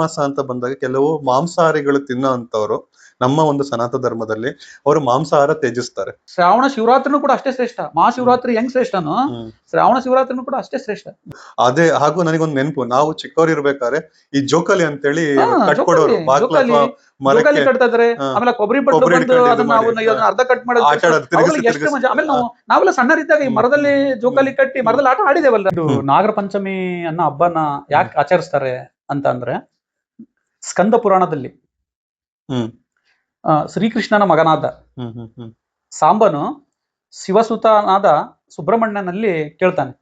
ಮಾಸ ಅಂತ ಬಂದಾಗ ಕೆಲವು ಮಾಂಸಾಹಾರಿಗಳು ತಿನ್ನೋ ಅಂತವ್ರು ನಮ್ಮ ಒಂದು ಸನಾತನ ಧರ್ಮದಲ್ಲಿ ಅವರು ಮಾಂಸಾಹಾರ ತ್ಯಜಿಸ್ತಾರೆ. ಶ್ರಾವಣ ಶಿವರಾತ್ರಿನೂ ಕೂಡ ಅಷ್ಟೇ ಶ್ರೇಷ್ಠ. ಮಹಾಶಿವರಾತ್ರಿ ಹೆಂಗ್ ಶ್ರೇಷ್ಠನೋ ಶ್ರಾವಣ ಶಿವರಾತ್ರಿನೂ ಕೂಡ ಅಷ್ಟೇ ಶ್ರೇಷ್ಠ. ಅದೇ ಹಾಗೂ ನನಗೊಂದು ನೆನಪು, ನಾವು ಚಿಕ್ಕವ್ರು ಇರ್ಬೇಕಾದ್ರೆ ಈ ಜೋಕಾಲಿ ಅಂತೇಳಿ ಕಟ್ಕೊಡೋರು ಜೋಕಾಲಿ ಕಟ್ತಾ ಇದ್ರೆ, ಆಮೇಲೆ ಕೊಬ್ಬರಿ ಪಟ್ಟು ಬಂದು ಅದನ್ನ ಅರ್ಧ ಕಟ್ ಮಾಡೋದು ಎಷ್ಟು ಮಜಾ. ಆಮೇಲೆ ನಾವೆಲ್ಲ ಸಣ್ಣರಿದ್ದಾಗ ಈ ಮರದಲ್ಲಿ ಜೋಕಾಲಿ ಕಟ್ಟಿ ಮರದಲ್ಲಿ ಆಟ ಆಡಿದೇವಲ್ಲ. ಇದು ನಾಗರ ಪಂಚಮಿ ಅನ್ನೋ ಹಬ್ಬನ ಯಾಕೆ ಆಚರಿಸ್ತಾರೆ ಅಂತ ಅಂದ್ರೆ, ಸ್ಕಂದ ಪುರಾಣದಲ್ಲಿ ಶ್ರೀಕೃಷ್ಣನ ಮಗನಾದ ಸಾಂಬನು ಶಿವಸುತನಾದ ಸುಬ್ರಹ್ಮಣ್ಯನಲ್ಲಿ ಕೇಳ್ತಾನೆ,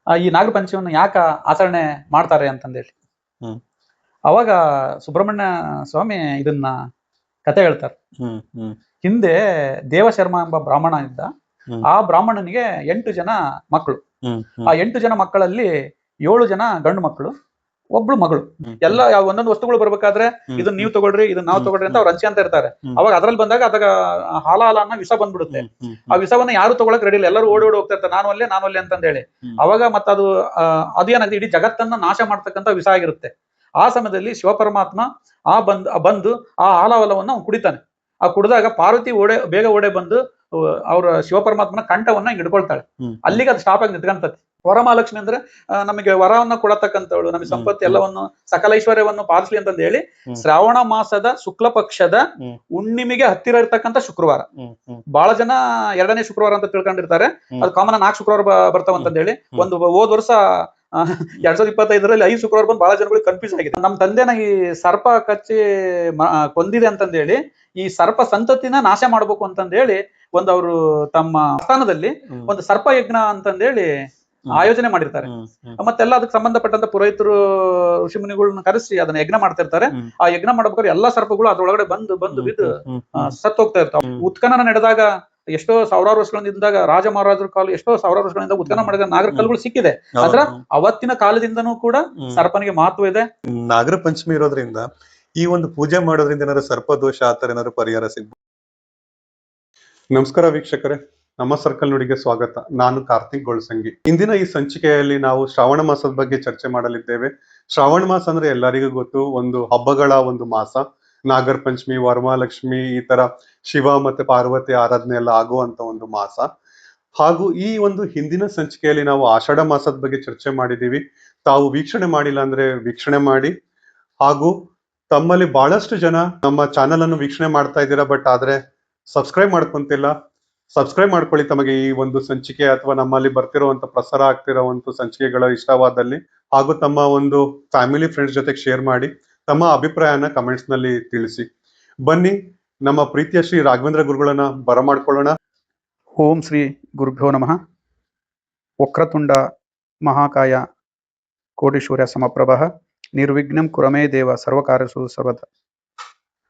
ಈ ನಾಗರ ಪಂಚಮಿಯನ್ನು ಯಾಕ ಆಚರಣೆ ಮಾಡ್ತಾರೆ ಅಂತಂದೇಳಿ. ಅವಾಗ ಸುಬ್ರಹ್ಮಣ್ಯ ಸ್ವಾಮಿ ಇದನ್ನ ಕತೆ ಹೇಳ್ತಾರೆ. ಹಿಂದೆ ದೇವಶರ್ಮ ಎಂಬ ಬ್ರಾಹ್ಮಣ ಇದ್ದ. ಆ ಬ್ರಾಹ್ಮಣನಿಗೆ 8 ಜನ ಮಕ್ಕಳು. ಆ 8 ಜನ ಮಕ್ಕಳಲ್ಲಿ 7 ಜನ ಗಂಡು ಮಕ್ಕಳು, ಒಬ್ಳು ಮಗಳು. ಎಲ್ಲ ಒಂದೊಂದು ವಸ್ತುಗಳು ಬರ್ಬೇಕಾದ್ರೆ ಇದನ್ನ ನೀವು ತಗೊಳ್ರಿ, ಇದನ್ನ ನಾವು ತಗೊಳ್ರಿ ಅಂತ ಅವ್ರು ಹಂಚಿ ಅಂತ ಇರ್ತಾರೆ. ಅವಾಗ ಅದ್ರಲ್ಲಿ ಬಂದಾಗ ಅದಾಗ ಹಾಲಾಲನ್ನ ವಿಷ ಬಂದ್ಬಿಡುತ್ತೆ. ಆ ವಿಷವನ್ನ ಯಾರು ತಗೊಳಕ್ ರೆಡಿ ಇಲ್ಲ, ಎಲ್ಲರೂ ಓಡಿ ಹೋಗ್ತಾ ಇರ್ತಾರೆ, ನಾನು ಅಲ್ಲೇ ಅಂತ ಹೇಳಿ. ಅವಾಗ ಮತ್ತದು ಅದೇನಾಗಿದೆ, ಇಡೀ ಜಗತ್ತನ್ನ ನಾಶ ಮಾಡ್ತಕ್ಕಂಥ ವಿಷ ಆಗಿರುತ್ತೆ. ಆ ಸಮಯದಲ್ಲಿ ಶಿವಪರಮಾತ್ಮ ಬಂದು ಆ ಹಾಲಾವಲವನ್ನ ಅವ್ನು ಕುಡಿತಾನೆ. ಆ ಕುಡಿದಾಗ ಪಾರ್ವತಿ ಬೇಗ ಓಡೆ ಬಂದು ಅವ್ರ ಶಿವಪರಮಾತ್ಮನ ಕಂಠವನ್ನ ಹಿಡ್ಕೊಳ್ತಾಳೆ. ಅಲ್ಲಿಗೆ ಅದು ಸ್ಟಾಪ್ ಆಗಿ ನಿಂತ್ಕೊಂತತಿ. ವರಮಹಾಲಕ್ಷ್ಮಿ ಅಂದ್ರೆ ನಮಗೆ ವರವನ್ನ ಕೊಡತಕ್ಕಂಥವಳು, ನಮಗೆ ಸಂಪತ್ತಿ ಎಲ್ಲವನ್ನು ಸಕಲ ಐಶ್ವರ್ಯವನ್ನು ಪಾಲಿಸ್ಲಿ ಅಂತಂದ ಹೇಳಿ ಶ್ರಾವಣ ಮಾಸದ ಶುಕ್ಲ ಪಕ್ಷದ ಹುಣ್ಣಿಮೆಗೆ ಹತ್ತಿರ ಇರ್ತಕ್ಕಂಥ ಶುಕ್ರವಾರ. ಬಹಳ ಜನ 2ನೇ ಶುಕ್ರವಾರ ಅಂತ ತಿಳ್ಕೊಂಡಿರ್ತಾರೆ. ಅದು ಕಾಮನ್ 4 ಶುಕ್ರವಾರ ಬರ್ತಾವಂತಂದ ಹೇಳಿ. ಒಂದು ಹೋದ್ ವರ್ಷ 2025ರಲ್ಲಿ 5 ಶುಕ್ರವಾರ ಬಂದು ಬಹಳ ಜನಗಳಿಗೆ ಕನ್ಫ್ಯೂಸ್ ಆಗಿದೆ. ನಮ್ಮ ತಂದೆನ ಈ ಸರ್ಪ ಕಚ್ಚಿ ಕೊಂದಿದೆ ಅಂತಂದೇಳಿ ಈ ಸರ್ಪ ಸಂತತಿನ ನಾಶ ಮಾಡ್ಬೇಕು ಅಂತಂದೇಳಿ ಅವರು ತಮ್ಮ ಸ್ಥಾನದಲ್ಲಿ ಒಂದು ಸರ್ಪ ಯಜ್ಞ ಅಂತಂದೇಳಿ ಆಯೋಜನೆ ಮಾಡಿರ್ತಾರೆ. ಮತ್ತೆಲ್ಲ ಅದಕ್ಕೆ ಸಂಬಂಧಪಟ್ಟಂತ ಪುರೋಹಿತರು ಋಷಿಮುನಿಗಳನ್ನ ಕರೆಸಿ ಅದನ್ನ ಯಜ್ಞ ಮಾಡ್ತಿರ್ತಾರೆ. ಆ ಯಜ್ಞ ಮಾಡ್ಬೇಕಾದ್ರೆ ಎಲ್ಲಾ ಸರ್ಪಗಳು ಅದ್ರೊಳಗಡೆ ಬಂದು ಬಿದ್ದು ಸತ್ತು ಹೋಗ್ತಾ ಇರ್ತಾವ. ಉತ್ಖನನ ನಡೆದಾಗ ಎಷ್ಟೋ ಸಾವಿರಾರು ವರ್ಷಗಳಿಂದಾಗ ರಾಜ ಮಹಾರಾಜರ ಕಾಲ ಎಷ್ಟೋ ಸಾವಿರಾರು ವರ್ಷಗಳಿಂದ ಉತ್ಖನನ ಮಾಡಿದ ನಾಗರ ಕಲ್ಲುಗಳು ಸಿಕ್ಕಿದೆ. ಆದ್ರ ಅವತ್ತಿನ ಕಾಲದಿಂದನೂ ಕೂಡ ಸರ್ಪನಿಗೆ ಮಹತ್ವ ಇದೆ. ನಾಗರ ಪಂಚಮಿ ಇರೋದ್ರಿಂದ ಈ ಒಂದು ಪೂಜೆ ಮಾಡೋದ್ರಿಂದ ಏನಾದ್ರು ಸರ್ಪದೋಷ ಆತರ ಏನಾದ್ರು ಪರಿಹಾರ ಸಿಗ್ಬೋದು? ನಮಸ್ಕಾರ ವೀಕ್ಷಕರೇ, ನಮ್ಮ ಸರ್ಕಲ್ ನುಡಿಗೆ ಸ್ವಾಗತ. ನಾನು ಕಾರ್ತಿಕ್ ಗೊಳಸಂಗಿ. ಇಂದಿನ ಈ ಸಂಚಿಕೆಯಲ್ಲಿ ನಾವು ಶ್ರಾವಣ ಮಾಸದ ಬಗ್ಗೆ ಚರ್ಚೆ ಮಾಡಲಿದ್ದೇವೆ. ಶ್ರಾವಣ ಮಾಸ ಅಂದ್ರೆ ಎಲ್ಲರಿಗೂ ಗೊತ್ತು, ಒಂದು ಹಬ್ಬಗಳ ಒಂದು ಮಾಸ. ನಾಗರ ಪಂಚಮಿ, ವರಮಹಾಲಕ್ಷ್ಮಿ, ಈ ತರ ಶಿವ ಮತ್ತೆ ಪಾರ್ವತಿ ಆರಾಧನೆ ಎಲ್ಲ ಆಗುವಂತ ಒಂದು ಮಾಸ. ಹಾಗೂ ಈ ಒಂದು ಹಿಂದಿನ ಸಂಚಿಕೆಯಲ್ಲಿ ನಾವು ಆಷಾಢ ಮಾಸದ ಬಗ್ಗೆ ಚರ್ಚೆ ಮಾಡಿದೀವಿ. ತಾವು ವೀಕ್ಷಣೆ ಮಾಡಿಲ್ಲ ಅಂದ್ರೆ ವೀಕ್ಷಣೆ ಮಾಡಿ. ಹಾಗೂ ತಮ್ಮಲ್ಲಿ ಬಹಳಷ್ಟು ಜನ ನಮ್ಮ ಚಾನೆಲ್ ಅನ್ನು ವೀಕ್ಷಣೆ ಮಾಡ್ತಾ ಇದ್ದೀರಾ, ಬಟ್ ಆದ್ರೆ ಸಬ್ಸ್ಕ್ರೈಬ್ ಮಾಡ್ಕೊಂತಿಲ್ಲ. ಸಬ್ಸ್ಕ್ರೈಬ್ ಮಾಡ್ಕೊಳ್ಳಿ. ತಮಗೆ ಈ ಒಂದು ಸಂಚಿಕೆ ಅಥವಾ ನಮ್ಮಲ್ಲಿ ಬರ್ತಿರುವಂತ ಪ್ರಸಾರ ಆಗ್ತಿರುವಂತ ಸಂಚಿಕೆಗಳ ಇಷ್ಟವಾದಲ್ಲಿ, ಹಾಗೂ ತಮ್ಮ ಒಂದು ಫ್ಯಾಮಿಲಿ ಫ್ರೆಂಡ್ಸ್ ಜೊತೆಗೆ ಶೇರ್ ಮಾಡಿ. ತಮ್ಮ ಅಭಿಪ್ರಾಯನ ಕಮೆಂಟ್ಸ್ ನಲ್ಲಿ ತಿಳಿಸಿ. ಬನ್ನಿ ನಮ್ಮ ಪ್ರೀತಿಯ ಶ್ರೀ ರಾಘವೇಂದ್ರ ಗುರುಗಳನ್ನ ಬರಮಾಡ್ಕೊಳ್ಳೋಣ. ಓಂ ಶ್ರೀ ಗುರುಭ್ಯೋ ನಮಃ. ವಕ್ರತುಂಡ ಮಹಾಕಾಯ ಕೋಟಿ ಸಮಪ್ರಭ ನಿರ್ವಿಘ್ನಂ ಕುರಮೇ ದೇವ ಸರ್ವಕಾರ್ಯಸು ಸರ್ವದ.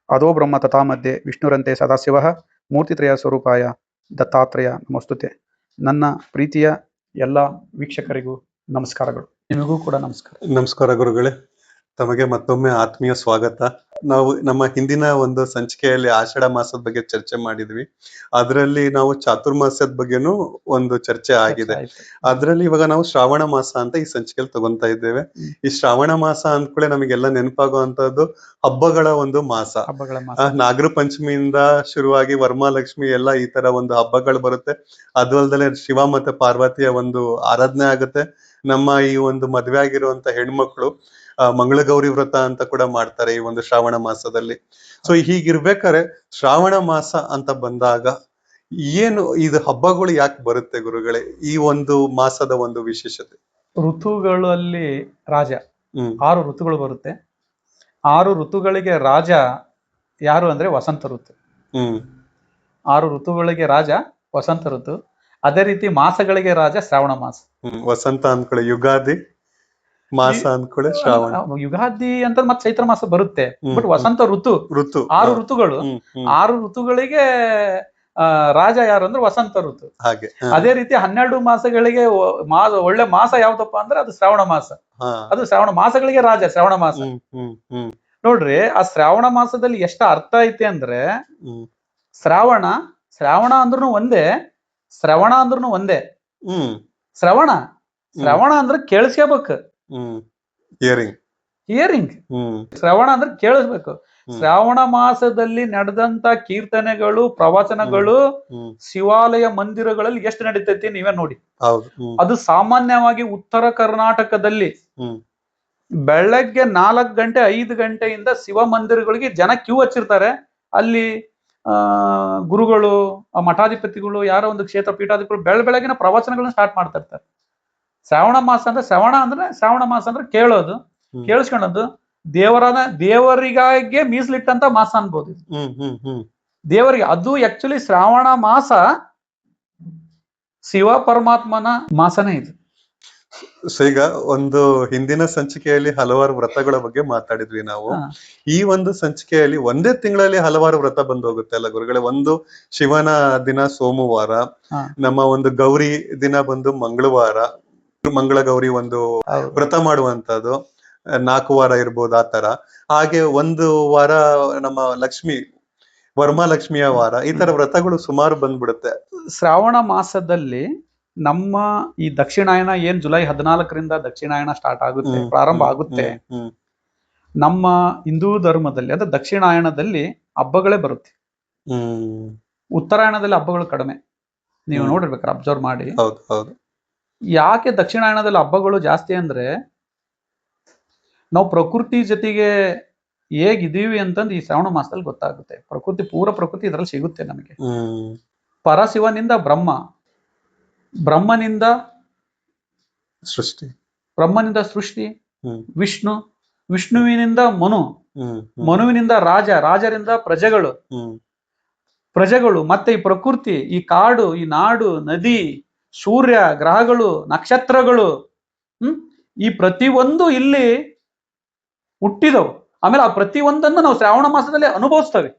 ಅದೋ ಬ್ರಹ್ಮ ತಥಾ ಮಧ್ಯೆ ವಿಷ್ಣುರಂತೆ ಸದಾಶಿವ ಮೂರ್ತಿತ್ರಯ ಸ್ವರೂಪಾಯ ದತ್ತಾತ್ರೇಯ ನಮಸ್ತುತೆ. ನನ್ನ ಪ್ರೀತಿಯ ಎಲ್ಲ ವೀಕ್ಷಕರಿಗೂ ನಮಸ್ಕಾರಗಳು. ನಿಮಗೂ ಕೂಡ ನಮಸ್ಕಾರ. ನಮಸ್ಕಾರ ಗುರುಗಳೇ, ತಮಗೆ ಮತ್ತೊಮ್ಮೆ ಆತ್ಮೀಯ ಸ್ವಾಗತ. ನಾವು ನಮ್ಮ ಹಿಂದಿನ ಒಂದು ಸಂಚಿಕೆಯಲ್ಲಿ ಆಷಾಢ ಮಾಸದ ಬಗ್ಗೆ ಚರ್ಚೆ ಮಾಡಿದ್ವಿ. ಅದರಲ್ಲಿ ನಾವು ಚಾತುರ್ಮಾಸ್ಯದ ಬಗ್ಗೆನೂ ಒಂದು ಚರ್ಚೆ ಆಗಿದೆ. ಅದ್ರಲ್ಲಿ ಇವಾಗ ನಾವು ಶ್ರಾವಣ ಮಾಸ ಅಂತ ಈ ಸಂಚಿಕೆಯಲ್ಲಿ ತಗೊಂತಾ ಇದ್ದೇವೆ. ಈ ಶ್ರಾವಣ ಮಾಸ ಅಂದ್ಕೂಳೆ ನಮಗೆಲ್ಲ ನೆನಪಾಗುವಂತದ್ದು ಹಬ್ಬಗಳ ಒಂದು ಮಾಸ. ನಾಗರ ಪಂಚಮಿಯಿಂದ ಶುರುವಾಗಿ ವರಮಹಾಲಕ್ಷ್ಮಿ ಎಲ್ಲ ಈ ತರ ಒಂದು ಹಬ್ಬಗಳು ಬರುತ್ತೆ. ಅದು ಅಲ್ದಲೆ ಶಿವ ಮತ್ತೆ ಪಾರ್ವತಿಯ ಒಂದು ಆರಾಧನೆ ಆಗುತ್ತೆ. ನಮ್ಮ ಈ ಒಂದು ಮದ್ವೆ ಆಗಿರುವಂತ ಹೆಣ್ಮಕ್ಳು ಮಂಗಳಗೌರಿ ವ್ರತ ಅಂತ ಕೂಡ ಮಾಡ್ತಾರೆ ಈ ಒಂದು ಶ್ರಾವಣ ಮಾಸದಲ್ಲಿ. ಸೊ ಹೀಗಿರ್ಬೇಕಾದ್ರೆ ಶ್ರಾವಣ ಮಾಸ ಅಂತ ಬಂದಾಗ ಏನು ಇದು ಹಬ್ಬಗಳು ಯಾಕೆ ಬರುತ್ತೆ ಗುರುಗಳೇ? ಈ ಒಂದು ಮಾಸದ ಒಂದು ವಿಶೇಷತೆ. ಋತುಗಳಲ್ಲಿ ರಾಜ 6 ಋತುಗಳು ಬರುತ್ತೆ. 6 ಋತುಗಳಿಗೆ ರಾಜ ಯಾರು ಅಂದ್ರೆ ವಸಂತ ಋತು. 6 ಋತುಗಳಿಗೆ ರಾಜ ವಸಂತ ಋತು. ಅದೇ ರೀತಿ ಮಾಸಗಳಿಗೆ ರಾಜ ಶ್ರಾವಣ ಮಾಸ. ವಸಂತ ಅಂದ್ಕೊಳ್ಳಿ ಯುಗಾದಿ, ಮಾಸ ಅಂದ್ಕೊಳ್ಳಿ ಶ್ರಾವಣ. ಯುಗಾದಿ ಅಂತ ಮತ್ತೆ ಚೈತ್ರ ಮಾಸ ಬರುತ್ತೆ, ಬಟ್ ವಸಂತ ಋತು 6 ಋತುಗಳು. 6 ಋತುಗಳಿಗೆ ರಾಜ ಯಾರು ಅಂದ್ರೆ ವಸಂತ ಋತು. ಹಾಗೆ ಅದೇ ರೀತಿ 12 ಮಾಸಗಳಿಗೆ ಒಳ್ಳೆ ಮಾಸ ಯಾವ್ದಪ್ಪ ಅಂದ್ರೆ ಅದು ಶ್ರಾವಣ ಮಾಸ. ಅದು ಶ್ರಾವಣ ಮಾಸಗಳಿಗೆ ರಾಜ ಶ್ರಾವಣ ಮಾಸ. ನೋಡ್ರಿ, ಆ ಶ್ರಾವಣ ಮಾಸದಲ್ಲಿ ಎಷ್ಟು ಅರ್ಥ ಐತೆ ಅಂದ್ರೆ, ಶ್ರಾವಣ ಅಂದ್ರೂ ಒಂದೇ, ಶ್ರವಣ ಅಂದ್ರೂ ಒಂದೇ. ಶ್ರವಣ ಅಂದ್ರೆ ಕೇಳಿಸ್ಕೋಬೇಕು. ಹಿಯರಿಂಗ್. ಹ್ಮ್ ಶ್ರವಣ ಅಂದ್ರೆ ಕೇಳಿಸ್ಬೇಕು. ಹ್ಮ್. ಶ್ರಾವಣ ಮಾಸದಲ್ಲಿ ನಡೆದಂತ ಕೀರ್ತನೆಗಳು, ಪ್ರವಚನಗಳು ಹ್ಮ್ ಶಿವಾಲಯ ಮಂದಿರಗಳಲ್ಲಿ ಎಷ್ಟು ನಡೀತೈತಿ ನೀವೇ ನೋಡಿ. ಹೌದು. ಹ್ಮ್ ಅದು ಸಾಮಾನ್ಯವಾಗಿ ಉತ್ತರ ಕರ್ನಾಟಕದಲ್ಲಿ ಹ್ಮ್ ಬೆಳಗ್ಗೆ 4 ಗಂಟೆ 5 ಗಂಟೆಯಿಂದ ಶಿವ ಮಂದಿರಗಳಿಗೆ ಜನ ಕ್ಯೂ ಹಚ್ಚಿರ್ತಾರೆ. ಅಲ್ಲಿ ಗುರುಗಳು, ಮಠಾಧಿಪತಿಗಳು, ಯಾರೋ ಒಂದು ಕ್ಷೇತ್ರ ಪೀಠಾಧಿಪತಿಗಳು ಬೆಳಗಿನ ಪ್ರವಚನಗಳನ್ನ ಸ್ಟಾರ್ಟ್ ಮಾಡ್ತಾ ಇರ್ತಾರೆ. ಶ್ರಾವಣ ಮಾಸ ಅಂದ್ರೆ ಶ್ರಾವಣ ಮಾಸ ಅಂದ್ರೆ ಕೇಳೋದು, ಹ್ಮ್ ಕೇಳಿಸ್ಕೊಳ್ಳೋದು. ದೇವರಿಗಾಗೆ ಮೀಸಲಿಟ್ಟಂತ ಮಾಸ ಅನ್ಬೋದು ಇದು. ಹ್ಮ್ ಹ್ಮ್ ಹ್ಮ್ ದೇವರಿಗೆ ಅದು ಆಕ್ಚುಲಿ ಶ್ರಾವಣ ಮಾಸ ಶಿವ ಪರಮಾತ್ಮನ ಮಾಸನೇ ಇದು. ಸೊ ಈಗ ಒಂದು ಹಿಂದಿನ ಸಂಚಿಕೆಯಲ್ಲಿ ಹಲವಾರು ವ್ರತಗಳ ಬಗ್ಗೆ ಮಾತಾಡಿದ್ವಿ ನಾವು. ಹಾ. ಈ ಒಂದು ಸಂಚಿಕೆಯಲ್ಲಿ ಒಂದೇ ತಿಂಗಳಲ್ಲಿ ಹಲವಾರು ವ್ರತ ಬಂದು ಹೋಗುತ್ತೆ ಅಲ್ಲ ಗುರುಗಳೇ. ಒಂದು ಶಿವನ ದಿನ ಸೋಮವಾರ, ಹಾ. ನಮ್ಮ ಒಂದು ಗೌರಿ ದಿನ ಬಂದು ಮಂಗಳವಾರ, ಮಂಗಳ ಗೌರಿ ಒಂದು ಹೌದು. ವ್ರತ ಮಾಡುವಂತದ್ದು 4 ವಾರ ಇರ್ಬೋದು ಆ ತರ. ಹಾಗೆ ಒಂದು ವಾರ ನಮ್ಮ ವರಮಹಾಲಕ್ಷ್ಮಿಯ ವಾರ, ಈ ತರ ವ್ರತಗಳು ಸುಮಾರು ಬಂದ್ಬಿಡುತ್ತೆ. ಶ್ರಾವಣ ಮಾಸದಲ್ಲಿ ನಮ್ಮ ಈ ದಕ್ಷಿಣಾಯನ ಏನ್ ಜುಲೈ 14ರಿಂದ ದಕ್ಷಿಣಾಯನ ಸ್ಟಾರ್ಟ್ ಆಗುತ್ತೆ, ಪ್ರಾರಂಭ ಆಗುತ್ತೆ. ನಮ್ಮ ಹಿಂದೂ ಧರ್ಮದಲ್ಲಿ ಅಂದ್ರೆ ದಕ್ಷಿಣಾಯನದಲ್ಲಿ ಹಬ್ಬಗಳೇ ಬರುತ್ತೆ. ಉತ್ತರಾಯಣದಲ್ಲಿ ಹಬ್ಬಗಳು ಕಡಿಮೆ. ನೀವು ನೋಡಿರ್ಬೇಕಾರೆ ಅಬ್ಸರ್ವ್ ಮಾಡಿ. ಹೌದು ಹೌದು. ಯಾಕೆ ದಕ್ಷಿಣಾಯನದಲ್ಲಿ ಹಬ್ಬಗಳು ಜಾಸ್ತಿ ಅಂದ್ರೆ ನಾವು ಪ್ರಕೃತಿ ಜೊತೆಗೆ ಹೇಗಿದೀವಿ ಅಂತಂದು ಈ ಶ್ರಾವಣ ಮಾಸದಲ್ಲಿ ಗೊತ್ತಾಗುತ್ತೆ. ಪ್ರಕೃತಿ ಇದರಲ್ಲಿ ಸಿಗುತ್ತೆ ನಮಗೆ. ಪರಶಿವನಿಂದ ಬ್ರಹ್ಮ, ಬ್ರಹ್ಮನಿಂದ ಸೃಷ್ಟಿ, ವಿಷ್ಣು, ವಿಷ್ಣುವಿನಿಂದ ಮನು, ಮನುವಿನಿಂದ ರಾಜರಿಂದ ಪ್ರಜೆಗಳು, ಮತ್ತೆ ಈ ಪ್ರಕೃತಿ, ಈ ಕಾಡು, ಈ ನಾಡು, ನದಿ, ಸೂರ್ಯ, ಗ್ರಹಗಳು, ನಕ್ಷತ್ರಗಳು, ಈ ಪ್ರತಿಯೊಂದು ಇಲ್ಲಿ ಹುಟ್ಟಿದವು. ಆಮೇಲೆ ಆ ಪ್ರತಿಯೊಂದನ್ನು ನಾವು ಶ್ರಾವಣ ಮಾಸದಲ್ಲಿ ಅನುಭವಿಸ್ತೇವೆ.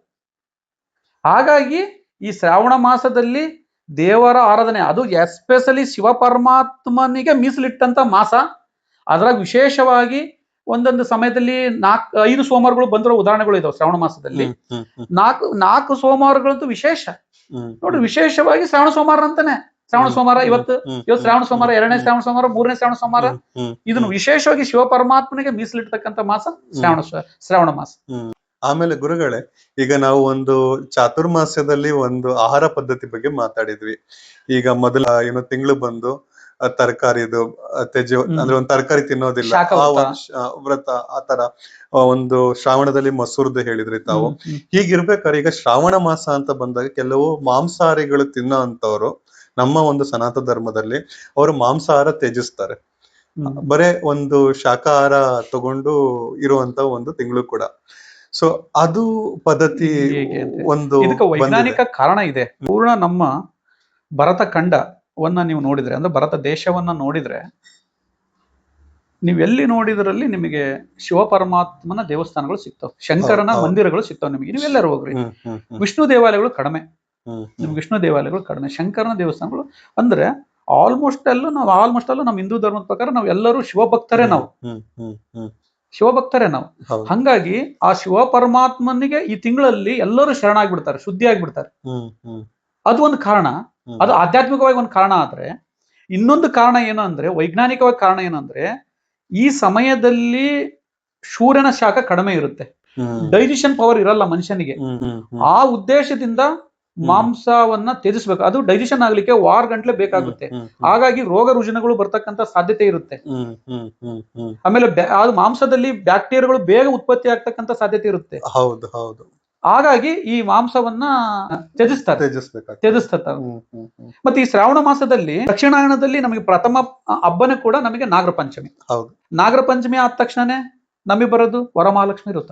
ಹಾಗಾಗಿ ಈ ಶ್ರಾವಣ ಮಾಸದಲ್ಲಿ ದೇವರ ಆರಾಧನೆ, ಅದು ಎಸ್ಪೆಷಲಿ ಶಿವ ಪರಮಾತ್ಮನಿಗೆ ಮೀಸಲಿಟ್ಟಂತ ಮಾಸ. ಅದ್ರಾಗ ವಿಶೇಷವಾಗಿ ಒಂದೊಂದು ಸಮಯದಲ್ಲಿ 4-5 ಸೋಮವಾರಗಳು ಬಂದಿರೋ ಉದಾಹರಣೆಗಳು ಇದಾವೆ ಶ್ರಾವಣ ಮಾಸದಲ್ಲಿ. 4 ಸೋಮವಾರಗಳಂತೂ ವಿಶೇಷ ನೋಡ್ರಿ. ವಿಶೇಷವಾಗಿ ಶ್ರಾವಣ ಸೋಮವಾರ ಅಂತಾನೆ. ಶ್ರಾವಣ ಸೋಮವಾರ ಇವತ್ತು ಶ್ರಾವಣ ಸೋಮವಾರ, 2ನೇ ಶ್ರಾವಣ ಸೋಮವಾರ, 3ನೇ ಶ್ರಾವಣ ಸೋಮವಾರ. ಇದನ್ನು ವಿಶೇಷವಾಗಿ ಶಿವ ಪರಮಾತ್ಮನಿಗೆ ಮೀಸಲಿಟ್ಟತಕ್ಕಂಥ ಮಾಸ ಶ್ರಾವಣ ಮಾಸ. ಆಮೇಲೆ ಗುರುಗಳೇ, ಈಗ ನಾವು ಒಂದು ಚಾತುರ್ಮಾಸ್ಯದಲ್ಲಿ ಒಂದು ಆಹಾರ ಪದ್ಧತಿ ಬಗ್ಗೆ ಮಾತಾಡಿದ್ವಿ. ಈಗ ಮೊದಲ ತಿಂಗಳು ಬಂದು ತರಕಾರಿದು ತ್ಯಜ್ಯ ಅಂದ್ರೆ ಒಂದು ತರಕಾರಿ ತಿನ್ನೋದಿಲ್ಲ, ಆ ವ್ರತ. ಆತರ ಒಂದು ಶ್ರಾವಣದಲ್ಲಿ ಮೊಸರುದು ಹೇಳಿದ್ರಿ ತಾವು. ಹೀಗಿರ್ಬೇಕಾದ್ರೆ ಈಗ ಶ್ರಾವಣ ಮಾಸ ಅಂತ ಬಂದಾಗ ಕೆಲವು ಮಾಂಸಾಹಾರಿಗಳು ತಿನ್ನೋ ಅಂತವ್ರು ನಮ್ಮ ಒಂದು ಸನಾತನ ಧರ್ಮದಲ್ಲಿ ಅವರು ಮಾಂಸಾಹಾರ ತ್ಯಜಿಸ್ತಾರೆ. ಬರೇ ಒಂದು ಶಾಕಾಹಾರ ತಗೊಂಡು ಇರುವಂತ ಒಂದು ತಿಂಗಳು ಕೂಡ. ಸೊ ಅದು ಪದ್ಧತಿ ಒಂದು ವೈಜ್ಞಾನಿಕ ಕಾರಣ ಇದೆ. ಪೂರ್ಣ ನಮ್ಮ ಭರತ ಖಂಡವನ್ನ ನೀವು ನೋಡಿದ್ರೆ, ಅಂದ್ರೆ ಭರತ ದೇಶವನ್ನ ನೋಡಿದ್ರೆ, ನೀವು ಎಲ್ಲಿ ನೋಡಿದ್ರಲ್ಲಿ ನಿಮಗೆ ಶಿವ ಪರಮಾತ್ಮನ ದೇವಸ್ಥಾನಗಳು ಸಿಗ್ತಾವೆ, ಶಂಕರನ ಮಂದಿರಗಳು ಸಿಗ್ತಾವೆ ನಿಮಗೆ. ನೀವೆಲ್ಲರೂ ಹೋಗ್ರಿ. ವಿಷ್ಣು ದೇವಾಲಯಗಳು ಕಡಿಮೆ, ನಿಮ್ಗೆ ವಿಷ್ಣು ದೇವಾಲಯಗಳು ಕಡಿಮೆ. ಶಂಕರನ ದೇವಸ್ಥಾನಗಳು ಅಂದ್ರೆ ಆಲ್ಮೋಸ್ಟ್ ಅಲ್ಲೂ ನಮ್ಮ ಹಿಂದೂ ಧರ್ಮದ ಪ್ರಕಾರ ನಾವು ಎಲ್ಲರೂ ಶಿವಭಕ್ತರೇ. ನಾವು ಹಂಗಾಗಿ ಆ ಶಿವ ಪರಮಾತ್ಮನಿಗೆ ಈ ತಿಂಗಳಲ್ಲಿ ಎಲ್ಲರೂ ಶರಣಾಗ್ಬಿಡ್ತಾರೆ, ಶುದ್ಧಿ ಆಗ್ಬಿಡ್ತಾರೆ. ಅದು ಒಂದು ಕಾರಣ. ಅದು ಆಧ್ಯಾತ್ಮಿಕವಾಗಿ ಒಂದು ಕಾರಣ. ಆದ್ರೆ ಇನ್ನೊಂದು ಕಾರಣ ಏನು ಅಂದ್ರೆ, ವೈಜ್ಞಾನಿಕವಾಗಿ ಕಾರಣ ಏನು ಅಂದ್ರೆ, ಈ ಸಮಯದಲ್ಲಿ ಸೂರ್ಯನ ಶಾಖ ಕಡಿಮೆ ಇರುತ್ತೆ, ಡೈಜೆಷನ್ ಪವರ್ ಇರಲ್ಲ ಮನುಷ್ಯನಿಗೆ. ಆ ಉದ್ದೇಶದಿಂದ ಮಾಂಸವನ್ನ ತ್ಯಜಿಸ್ಬೇಕು. ಅದು ಡೈಜೆಷನ್ ಆಗ್ಲಿಕ್ಕೆ 6 ಗಂಟೆ ಬೇಕಾಗುತ್ತೆ. ಹಾಗಾಗಿ ರೋಗ ರುಜಿನಗಳು ಬರ್ತಕ್ಕಂತ ಸಾಧ್ಯತೆ ಇರುತ್ತೆ. ಆಮೇಲೆ ಅದು ಮಾಂಸದಲ್ಲಿ ಬ್ಯಾಕ್ಟೀರಿಯಾಗಳು ಬೇಗ ಉತ್ಪತ್ತಿ ಆಗ್ತಕ್ಕಂತ ಸಾಧ್ಯತೆ ಇರುತ್ತೆ. ಹಾಗಾಗಿ ಈ ಮಾಂಸವನ್ನ ತ್ಯಜಿಸ್ತಾರೆ. ಮತ್ತೆ ಈ ಶ್ರಾವಣ ಮಾಸದಲ್ಲಿ ದಕ್ಷಿಣಾಯನದಲ್ಲಿ ನಮಗೆ ಪ್ರಥಮ ಹಬ್ಬನೇ ಕೂಡ ನಮಗೆ ನಾಗರ ಪಂಚಮಿ. ನಾಗರ ಪಂಚಮಿ ಆದ ತಕ್ಷಣನೇ ನಮಗೆ ಬರೋದು ವರಮಹಾಲಕ್ಷ್ಮಿ ವ್ರತ.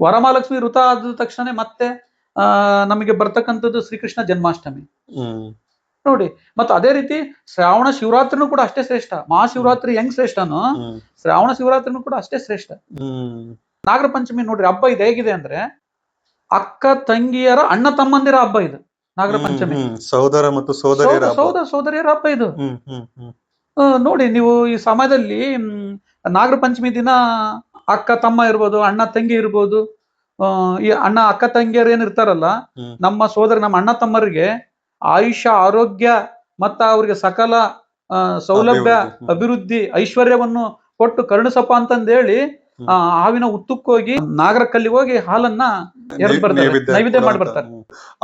ವರಮಹಾಲಕ್ಷ್ಮಿ ವ್ರತ ಆದ ತಕ್ಷಣ ಮತ್ತೆ ನಮಗೆ ಬರ್ತಕ್ಕಂಥದ್ದು ಶ್ರೀಕೃಷ್ಣ ಜನ್ಮಾಷ್ಟಮಿ ನೋಡಿ. ಮತ್ತೆ ಅದೇ ರೀತಿ ಶ್ರಾವಣ ಶಿವರಾತ್ರಿನೂ ಕೂಡ ಅಷ್ಟೇ ಶ್ರೇಷ್ಠ. ಮಹಾಶಿವರಾತ್ರಿ ಹೆಂಗ್ ಶ್ರೇಷ್ಠನೋ ಶ್ರಾವಣ ಶಿವರಾತ್ರಿನೂ ಕೂಡ ಅಷ್ಟೇ ಶ್ರೇಷ್ಠ. ನಾಗರ ಪಂಚಮಿ ನೋಡ್ರಿ, ಹಬ್ಬ ಇದು ಹೇಗಿದೆ ಅಂದ್ರೆ ಅಕ್ಕ ತಂಗಿಯರ ಅಣ್ಣ ತಮ್ಮಂದಿರ ಹಬ್ಬ ಇದು ನಾಗರ ಪಂಚಮಿ. ಸಹೋದರ ಮತ್ತು ಸೋದರಿಯರ ಹಬ್ಬ ಇದು ನೋಡಿ. ನೀವು ಈ ಸಮಯದಲ್ಲಿ ನಾಗರ ಪಂಚಮಿ ದಿನ ಅಕ್ಕ ತಮ್ಮ ಇರ್ಬೋದು, ಅಣ್ಣ ತಂಗಿ ಇರ್ಬೋದು. ಈ ಅಕ್ಕ ತಂಗಿಯರು ಏನಿರ್ತಾರಲ್ಲ, ನಮ್ಮ ಅಣ್ಣ ತಮ್ಮರಿಗೆ ಆಯುಷ್ಯ, ಆರೋಗ್ಯ, ಮತ್ತ ಅವ್ರಿಗೆ ಸಕಲ ಸೌಲಭ್ಯ, ಅಭಿವೃದ್ಧಿ, ಐಶ್ವರ್ಯವನ್ನು ಕೊಟ್ಟು ಕರುಣಿಸಪ್ಪ ಅಂತಂದೇಳಿ ಹಾವಿನ ಹುತ್ತಕ್ಕೋಗಿ ನಾಗರಕಲ್ಲಿಗೆ ಹೋಗಿ ಹಾಲನ್ನ ಎರೆದು ಬರ್ತಾರೆ, ನೈವೇದ್ಯ ಮಾಡಿ ಬರ್ತಾರೆ.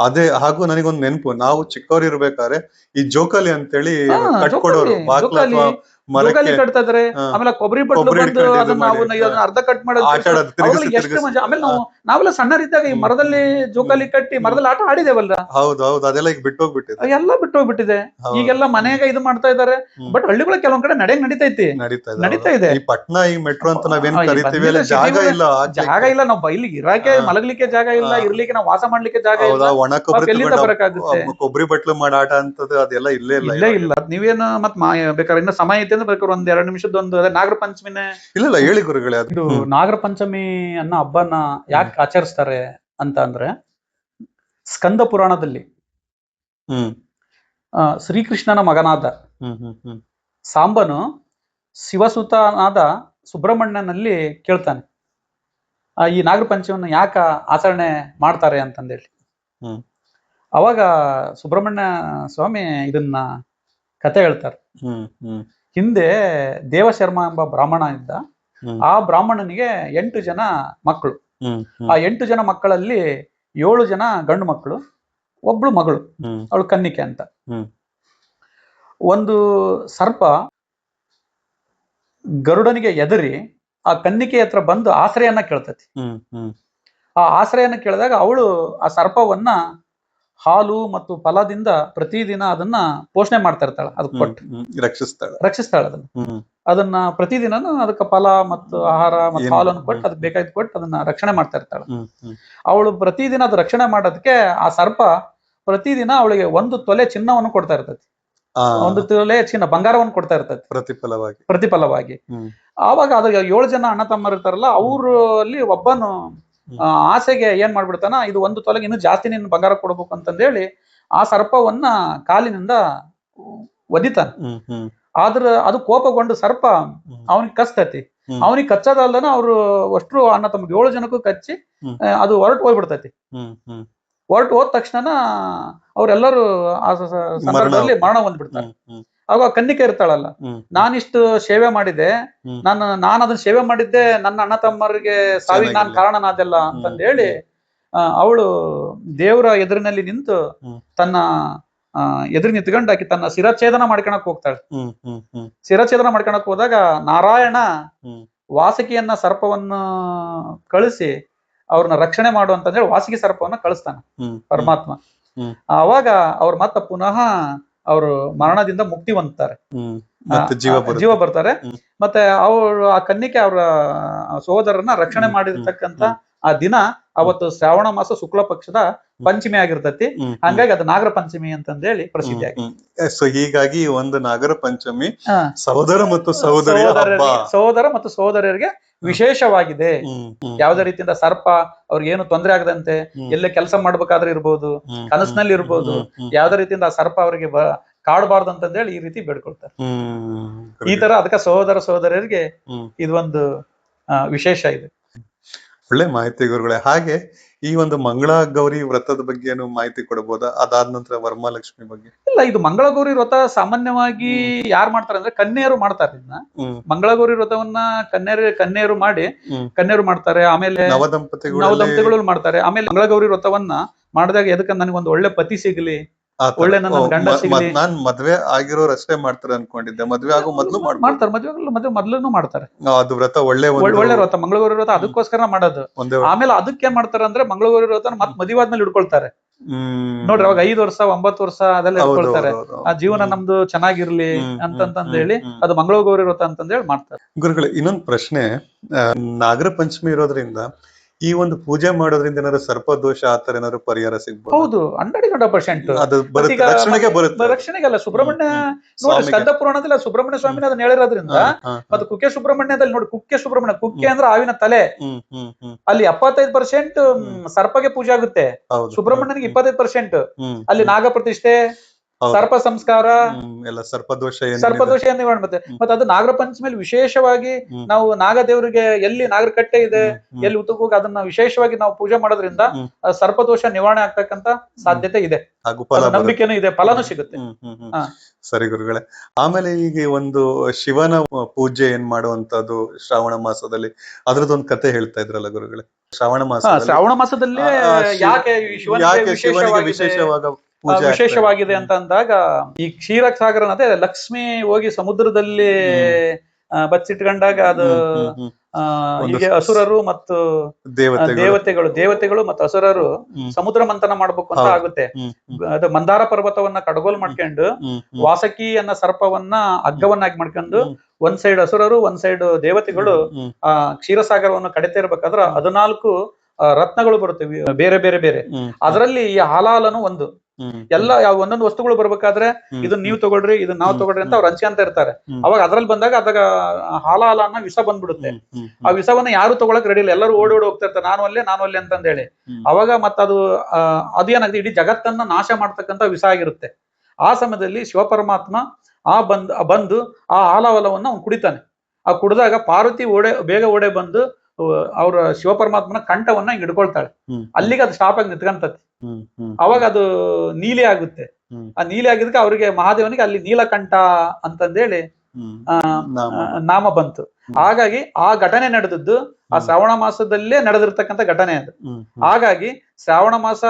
ಅದೇ ಹಾಗೂ ನನಗೊಂದು ನೆನಪು, ನಾವು ಚಿಕ್ಕವ್ರು ಇರ್ಬೇಕಾದ್ರೆ ಈ ಜೋಕಾಲಿ ಅಂತೇಳಿ ಕಟ್ಕೊಡೋರು ಜೋಕಾಲಿ ಕಟ್ತಾ ಇದಾರೆ. ಆಮೇಲೆ ಕೊಬ್ಬರಿ ಬಟ್ಲು ಬಂದು ಅದನ್ನ ಅರ್ಧ ಕಟ್ ಮಾಡೋದು ಎಷ್ಟು ಮಜಾ. ಆಮೇಲೆ ನಾವೆಲ್ಲ ಸಣ್ಣರಿದ್ದಾಗ ಈ ಮರದಲ್ಲಿ ಜೋಕಾಲಿ ಕಟ್ಟಿ ಮರದಲ್ಲಿ ಆಟ ಆಡಿದೇವಲ್ಲ. ಹೌದೌದು, ಅದೆಲ್ಲ ಈಗ ಬಿಟ್ಟೋಗ್ಬಿಟ್ಟಿದೆ. ಎಲ್ಲ ಬಿಟ್ಟೋಗ್ಬಿಟ್ಟಿದೆ. ಈಗೆಲ್ಲ ಮನೆಯಾಗ ಇದು ಮಾಡ್ತಾ ಇದಾರೆ. ಬಟ್ ಹಳ್ಳಿಗಳ ಕೆಲವೊಂದ್ ಕಡೆ ನಡೀತಾ ಇದೆ. ಈ ಪಟ್ನಾ ಈ ಮೆಟ್ರೋ ಅಂತ ನಾವೇನ್ ಕರಿತೀವಿ, ಜಾಗ ಇಲ್ಲ. ನಾವು ಇಲ್ಲಿಗೆ ಇರಾಕೆ ಮಲಗ್ಲಿಕ್ಕೆ ಜಾಗ ಇಲ್ಲ, ಇರ್ಲಿಕ್ಕೆ ನಾವು ವಾಸ ಮಾಡ್ಲಿಕ್ಕೆ ಜಾಗ ಇಲ್ಲ. ಒಣ ಕೊಬ್ಬರಿ ಬಟ್ಲು ಮಾಡ ಆಟ ಅಂತದ್ದು ಅದೆಲ್ಲ ಇಲ್ಲೇ ಇಲ್ಲ. ನೀವೇನು ಮತ್ ಬೇಕಾದ್ರೆ ಇನ್ನ ಸಮಯ ಐತೆ ಅಂದ್ರೆ ಬೇಕಾದ್ರೆ ಒಂದ್ 2 ನಿಮಿಷದೊಂದು ನಾಗರ ಪಂಚಮಿನೇ. ಇಲ್ಲ ಹೇಳಿ ಗುರುಗಳೇ. ಇದು ನಾಗರ ಪಂಚಮಿ ಅನ್ನೋ ಹಬ್ಬನ ಯಾಕೆ ಆಚರಿಸ್ತಾರೆ ಅಂತ ಅಂದ್ರೆ, ಸ್ಕಂದ ಪುರಾಣದಲ್ಲಿ ಶ್ರೀಕೃಷ್ಣನ ಮಗನಾದ ಸಾಂಬನು ಶಿವಸುತನಾದ ಸುಬ್ರಹ್ಮಣ್ಯನಲ್ಲಿ ಕೇಳ್ತಾನೆ, ಈ ನಾಗರ ಪಂಚಮಿಯನ್ನು ಯಾಕ ಆಚರಣೆ ಮಾಡ್ತಾರೆ ಅಂತಂದೇಳಿ. ಅವಾಗ ಸುಬ್ರಹ್ಮಣ್ಯ ಸ್ವಾಮಿ ಇದನ್ನ ಕತೆ ಹೇಳ್ತಾರೆ. ಹಿಂದೆ ದೇವಶರ್ಮ ಎಂಬ ಬ್ರಾಹ್ಮಣ ಇದ್ದ. ಆ ಬ್ರಾಹ್ಮಣನಿಗೆ 8 ಜನ ಮಕ್ಕಳು. ಆ 8 ಜನ ಮಕ್ಕಳಲ್ಲಿ 7 ಜನ ಗಂಡು ಮಕ್ಕಳು, ಒಬ್ಳು ಮಗಳು, ಅವಳು ಕನ್ನಿಕೆ ಅಂತ. ಒಂದು ಸರ್ಪ ಗರುಡನಿಗೆ ಎದರಿ ಆ ಕನ್ನಿಕೆ ಹತ್ರ ಬಂದು ಆಶ್ರಯನ ಕೇಳ್ತತಿ. ಆ ಆಶ್ರಯನ ಕೇಳಿದಾಗ ಅವಳು ಆ ಸರ್ಪವನ್ನ ಹಾಲು ಮತ್ತು ಫಲದಿಂದ ಪ್ರತಿದಿನ ಅದನ್ನ ಪೋಷಣೆ ಮಾಡ್ತಾ ಇರ್ತಾಳೆ. ಅದಕ್ಕೆ ಕೊಟ್ಟು ರಕ್ಷಿಸ್ತಾಳೆ ಅದನ್ನ ಪ್ರತಿದಿನ ಅದಕ್ಕೆ ಫಲ ಮತ್ತು ಆಹಾರ ಮತ್ತು ಹಾಲನ್ನು ಕೊಟ್ಟು ಅದಕ್ಕೆ ಬೇಕಾಯ್ತು ಕೊಟ್ಟು ಅದನ್ನ ರಕ್ಷಣೆ ಮಾಡ್ತಾ ಇರ್ತಾಳೆ. ಅವಳು ಪ್ರತಿದಿನ ಅದು ರಕ್ಷಣೆ ಮಾಡೋದಕ್ಕೆ ಆ ಸರ್ಪ ಪ್ರತಿದಿನ ಅವಳಿಗೆ 1 ತೊಲೆ ಚಿನ್ನವನ್ನು ಕೊಡ್ತಾ ಇರ್ತೈತಿ. 1 ತೊಲೆ ಚಿನ್ನ ಬಂಗಾರವನ್ನು ಕೊಡ್ತಾ ಇರ್ತೈತಿ ಪ್ರತಿಫಲವಾಗಿ. ಆವಾಗ ಅದ 7 ಜನ ಅಣ್ಣ ತಮ್ಮರು ಇರ್ತಾರಲ್ಲ, ಅವರಲ್ಲಿ ಒಬ್ಬನು ಆಸೆಗೆ ಏನ್ ಮಾಡ್ಬಿಡ್ತಾನ, ಇದು 1 ತೊಲೆಗೆ ಇನ್ನೂ ಜಾಸ್ತಿ ನೀನು ಬಂಗಾರ ಕೊಡ್ಬೇಕು ಅಂತಂದೇಳಿ ಆ ಸರ್ಪವನ್ನ ಕಾಲಿನಿಂದ ಒದಿತಾನ. ಆದ್ರ ಅದು ಕೋಪಗೊಂಡು ಸರ್ಪ ಅವನಿಗೆ ಕಚ್ತತಿ. ಅವನಿಗೆ ಕಚ್ಚೋದಲ್ದನ ಅವ್ರು ಅಷ್ಟ್ರು ಅಣ್ಣ ತಮ್ಗೆ 7 ಜನಕ್ಕೂ ಕಚ್ಚಿ ಅದು ಹೊರಟು ಹೋಗ್ಬಿಡ್ತೈತಿ. ಹೊರಟು ಹೋದ ತಕ್ಷಣ ಅವರೆಲ್ಲರೂ ಆ ಸಂದರ್ಭದಲ್ಲಿ ಮರಣ ಹೊಂದ್ಬಿಡ್ತಾರೆ. ಆಗ ಕನ್ನಿಕೆ ಇರ್ತಾಳಲ್ಲ, ನಾನಿಷ್ಟು ಸೇವೆ ಮಾಡಿದೆ, ನಾನು ಅದನ್ನ ಸೇವೆ ಮಾಡಿದ್ದೆ, ನನ್ನ ಅಣ್ಣ ತಮ್ಮರಿಗೆ ಸಾವಿಗೆ ನಾನು ಕಾರಣನಾದೆಲ್ಲ ಅಂತಂದ ಹೇಳಿ ಅವಳು ದೇವರ ಎದುರಿನಲ್ಲಿ ನಿಂತು ತನ್ನ ಎದುರು ನಿಂತ್ಕೊಂಡು ಆಕಿ ತನ್ನ ಶಿರಚ್ಛೇದನ ಮಾಡ್ಕೊಳಕ್ ಹೋಗ್ತಾಳೆ. ಶಿರಚ್ಛೇದನ ಮಾಡ್ಕೊಳಕ್ ಹೋದಾಗ ನಾರಾಯಣ ವಾಸುಕಿಯನ್ನ ಸರ್ಪವನ್ನು ಕಳಿಸಿ ಅವ್ರನ್ನ ರಕ್ಷಣೆ ಮಾಡು ಅಂತ ಹೇಳಿ ವಾಸುಕಿ ಸರ್ಪವನ್ನ ಕಳಿಸ್ತಾನ ಪರಮಾತ್ಮ. ಅವಾಗ ಅವ್ರು ಮತ್ತ ಪುನಃ ಅವರು ಮರಣದಿಂದ ಮುಕ್ತಿ ಹೊಂದ್ತಾರೆ, ಜೀವ ಬರ್ತಾರೆ. ಮತ್ತೆ ಅವರು ಆ ಕನ್ನಿಕೆ ಅವರ ಸಹೋದರನ್ನ ರಕ್ಷಣೆ ಮಾಡಿರ್ತಕ್ಕಂತ ಆ ದಿನ ಅವತ್ತು ಶ್ರಾವಣ ಮಾಸ ಶುಕ್ಲ ಪಕ್ಷದ ಪಂಚಮಿ ಆಗಿರ್ತತಿ. ಹಂಗಾಗಿ ಅದು ನಾಗರ ಪಂಚಮಿ ಅಂತಂದೇಳಿ ಪ್ರಸಿದ್ಧಿ ಆಗಿದೆ. ಸೊ ಹೀಗಾಗಿ ಒಂದು ನಾಗರ ಪಂಚಮಿ ಸಹೋದರ ಮತ್ತು ಸಹೋದರರಿಗೆ ವಿಶೇಷವಾಗಿದೆ. ಯಾವುದೇ ರೀತಿಯಿಂದ ಸರ್ಪ ಅವ್ರಿಗೆ ಏನು ತೊಂದರೆ ಆಗದಂತೆ, ಎಲ್ಲೇ ಕೆಲಸ ಮಾಡ್ಬೇಕಾದ್ರೆ ಇರ್ಬೋದು, ಕನಸಿನಲ್ಲಿ ಇರ್ಬೋದು, ಯಾವ್ದೇ ರೀತಿಯಿಂದ ಆ ಸರ್ಪ ಅವರಿಗೆ ಕಾಡಬಾರ್ದು ಅಂತಂದೇಳಿ ಈ ರೀತಿ ಬೇಡ್ಕೊಳ್ತಾರೆ. ಈ ತರ ಅದಕ್ಕೆ ಸಹೋದರರಿಗೆ ಇದೊಂದು ವಿಶೇಷ ಇದೆ. ಒಳ್ಳೆ ಮಾಹಿತಿ ಗುರುಗಳೇ. ಹಾಗೆ ಈ ಒಂದು ಮಂಗಳ ಗೌರಿ ವ್ರತದ ಬಗ್ಗೆ ಏನು ಮಾಹಿತಿ ಕೊಡಬಹುದಾ? ಅದಾದ ನಂತರ ವರಮಹಾಲಕ್ಷ್ಮಿ ಬಗ್ಗೆ. ಇಲ್ಲ, ಇದು ಮಂಗಳ ಗೌರಿ ವ್ರತ ಸಾಮಾನ್ಯವಾಗಿ ಯಾರು ಮಾಡ್ತಾರೆ ಅಂದ್ರೆ ಕನ್ಯೆಯರು ಮಾಡ್ತಾರೆ. ಇದನ್ನ ಮಂಗಳ ಗೌರಿ ವ್ರತವನ್ನ ಕನ್ಯೆಯರು ಮಾಡ್ತಾರೆ. ಆಮೇಲೆ ನವದಂಪತಿಗಳು ಮಾಡ್ತಾರೆ. ಆಮೇಲೆ ಮಂಗಳ ಗೌರಿ ವ್ರತವನ್ನ ಮಾಡಿದಾಗ ಎದಕ್ಕೆ ನನಗೊಂದು ಒಳ್ಳೆ ಪತಿ ಸಿಗಲಿ, ಒಳ್ಳೆ ನನ್ನ ಗಂಡ ಸಿಗಲಿ. ನಾನ್ ಮದ್ವೆ ಆಗಿರೋರು ಅಷ್ಟೇ ಮಾಡ್ತಾರೆ ಅನ್ಕೊಂಡಿದ್ದೆ. ಮದ್ವೆ ಆಗೋ ಮೊದ್ಲು ಮಾಡ್ತಾರೆ, ಮದ್ವೆ ಮೊದ್ಲು ಮಾಡ್ತಾರೆ. ಅದು ವ್ರತ ಒಳ್ಳೆ ವ್ರತ, ಮಂಗಳಗೌರಿ ವ್ರತ ಅದಕ್ಕೋಸ್ಕರ ಮಾಡೋದು. ಆಮೇಲೆ ಅದಕ್ಕೆ ಏನ್ ಮಾಡ್ತಾರೆ ಅಂದ್ರೆ ಮಂಗಳಗೌರಿ ವ್ರತ ಮತ್ ಮದುವೆ ಆದ್ಮೇಲೆ ಇಟ್ಕೊಳ್ತಾರೆ ನೋಡ್ರಿ. ಅವಾಗ 5 ವರ್ಷ 9 ವರ್ಷ ಅದೆಲ್ಲ ಇಟ್ಕೊಳ್ತಾರೆ. ಆ ಜೀವನ ನಮ್ದು ಚೆನ್ನಾಗಿರ್ಲಿ ಅಂತಂದ ಹೇಳಿ ಅದು ಮಂಗಳಗೌರಿ ವ್ರತ ಅಂತಂದೇಳಿ ಮಾಡ್ತಾರೆ. ಗುರುಗಳೇ, ಇನ್ನೊಂದು ಪ್ರಶ್ನೆ. ನಾಗರ ಪಂಚಮಿ ಇರೋದ್ರಿಂದ ಈ ಒಂದು ಪೂಜೆ ಮಾಡೋದ್ರಿಂದ ಏನಾದ್ರು ಸರ್ಪದೋಷ ಆತರ ಏನಾದ್ರು ಪರಿಹಾರ ಸಿಗ್ಬೋದು? ಹೌದು, 100% ರಕ್ಷಣೆಗಲ್ಲ. ಸುಬ್ರಹ್ಮಣ್ಯ ನೋಡಿ, ಸ್ಕಂದ ಪುರಾಣದಲ್ಲಿ ಸುಬ್ರಹ್ಮಣ್ಯ ಸ್ವಾಮಿನ ಅದನ್ನ ಹೇಳಿರೋದ್ರಿಂದ. ಮತ್ತೆ ಕುಕ್ಕೆ ಸುಬ್ರಹ್ಮಣ್ಯದಲ್ಲಿ ನೋಡಿ, ಕುಕ್ಕೆ ಅಂದ್ರೆ ಹಾವಿನ ತಲೆ, ಅಲ್ಲಿ 75% ಸರ್ಪಗೆ ಪೂಜೆ ಆಗುತ್ತೆ. ಸುಬ್ರಹ್ಮಣ್ಯನಿಗೆ 25%. ಅಲ್ಲಿ ನಾಗ ಪ್ರತಿಷ್ಠೆ, ಸರ್ಪ ಸಂಸ್ಕಾರ, ಸರ್ಪದೋಷ ನಿವಾರಣೆ. ಮತ್ತೆ ಅದು ನಾಗರ ಪಂಚಮಿಯಲ್ಲಿ ವಿಶೇಷವಾಗಿ ನಾವು ನಾಗದೇವರಿಗೆ ಎಲ್ಲಿ ನಾಗರ ಕಟ್ಟೆ ಇದೆ, ಎಲ್ಲಿ ಉತ್ತುಕೋಗಿ ಅದನ್ನ ವಿಶೇಷವಾಗಿ ನಾವು ಪೂಜೆ ಮಾಡೋದ್ರಿಂದ ಸರ್ಪದೋಷ ನಿವಾರಣೆ ಆಗ್ತಕ್ಕಂತ ಸಾಧ್ಯತೆ ಇದೆ, ನಂಬಿಕೆನೂ ಇದೆ, ಫಲನೂ ಸಿಗುತ್ತೆ. ಸರಿ ಗುರುಗಳೇ. ಆಮೇಲೆ ಈಗ ಒಂದು ಶಿವನ ಪೂಜೆ ಏನ್ ಮಾಡುವಂತದ್ದು ಶ್ರಾವಣ ಮಾಸದಲ್ಲಿ, ಅದ್ರದ್ದೊಂದು ಕತೆ ಹೇಳ್ತಾ ಇದ್ರಲ್ಲ ಗುರುಗಳೇ, ಶ್ರಾವಣ ಮಾಸದಲ್ಲಿ ಶ್ರಾವಣ ಮಾಸದಲ್ಲಿ ಯಾಕೆ ಈ ಶಿವನಿಗೆ ಯಾಕೆ ಶಿವನಿಗೆ ವಿಶೇಷವಾಗಿದೆ ವಿಶೇಷವಾದ ಪೂಜೆ ವಿಶೇಷವಾಗಿದೆ ಅಂತ ಅಂದಾಗ, ಈ ಕ್ಷೀರಸಾಗರ ನದಿ ಲಕ್ಷ್ಮಿ ಹೋಗಿ ಸಮುದ್ರದಲ್ಲಿ ಬಚ್ಚಿಟ್ಕೊಂಡಾಗ ಅದು ಹೀಗೆ ಅಸುರರು ಮತ್ತು ದೇವತೆಗಳು ಮತ್ತು ಅಸುರರು ಸಮುದ್ರ ಮಂಥನ ಮಾಡ್ಬೇಕು ಅಂತ ಆಗುತ್ತೆ. ಅದು ಮಂದಾರ ಪರ್ವತವನ್ನ ಕಡಗೋಲ್ ಮಾಡ್ಕೊಂಡು ವಾಸಕಿ ಅನ್ನೋ ಸರ್ಪವನ್ನ ಹಗ್ಗವನ್ನಾಗಿ ಮಾಡ್ಕೊಂಡು ಒಂದ್ ಸೈಡ್ ಅಸುರರು ಒಂದ್ ಸೈಡ್ ದೇವತೆಗಳು ಆ ಕ್ಷೀರಸಾಗರವನ್ನು ಕಡಿತಾ ಇರ್ಬೇಕಾದ್ರ 14 ರತ್ನಗಳು ಬರುತ್ತವೆ ಬೇರೆ ಬೇರೆ ಬೇರೆ. ಅದರಲ್ಲಿ ಈ ಹಾಲಾಲನು ಒಂದು. ಎಲ್ಲ ಒಂದೊಂದು ವಸ್ತುಗಳು ಬರ್ಬೇಕಾದ್ರೆ ಇದನ್ನ ನೀವು ತಗೊಳ್ರಿ, ಇದನ್ನ ನಾವು ತಗೊಳ್ರಿ ಅಂತ ಅವ್ರು ಹಂಚ್ಕೊಂತ ಇರ್ತಾರೆ. ಅವಾಗ ಅದ್ರಲ್ಲಿ ಬಂದಾಗ ಅದಾಗ ಹಾಲಾಲನ್ನ ವಿಷ ಬಂದ್ಬಿಡುತ್ತೆ. ಆ ವಿಷವನ್ನ ಯಾರು ತಗೊಳಕ್ ರೆಡಿ ಇಲ್ಲ, ಎಲ್ಲರೂ ಓಡಿ ಹೋಗ್ತಾ ಇರ್ತಾರೆ, ನಾನು ಅಲ್ಲೇ ಅಂತಂದ ಹೇಳಿ. ಅವಾಗ ಮತ್ತದು ಅದೇನಾಗಿದೆ, ಇಡೀ ಜಗತ್ತನ್ನ ನಾಶ ಮಾಡ್ತಕ್ಕಂಥ ವಿಷ ಆಗಿರುತ್ತೆ. ಆ ಸಮಯದಲ್ಲಿ ಶಿವಪರಮಾತ್ಮ ಬಂದು ಆ ಹಾಲಾವಲವನ್ನ ಅವ್ನು ಕುಡಿತಾನೆ. ಆ ಕುಡಿದಾಗ ಪಾರ್ವತಿ ಬೇಗ ಓಡೆ ಬಂದು ಅವ್ರ ಶಿವಪರಮಾತ್ಮನ ಕಂಠವನ್ನ ಹಿಂಗ್ ಹಿಡ್ಕೊಳ್ತಾಳೆ. ಅಲ್ಲಿಗೆ ಅದು ಸ್ಟಾಪ್ ಆಗಿ ನಿಂತ್ಕೊಂತತಿ. ಅವಾಗ ಅದು ನೀಲಿ ಆಗುತ್ತೆ. ಆ ನೀಲಿ ಆಗಿದ್ದಕ್ಕೆ ಅವ್ರಿಗೆ ಮಹಾದೇವನಿಗೆ ಅಲ್ಲಿ ನೀಲಕಂಠ ಅಂತಂದೇಳಿ ನಾಮ ಬಂತು. ಹಾಗಾಗಿ ಆ ಘಟನೆ ನಡೆದದ್ದು ಆ ಶ್ರಾವಣ ಮಾಸದಲ್ಲೇ ನಡೆದಿರ್ತಕ್ಕಂಥ ಘಟನೆ ಅದು. ಹಾಗಾಗಿ ಶ್ರಾವಣ ಮಾಸ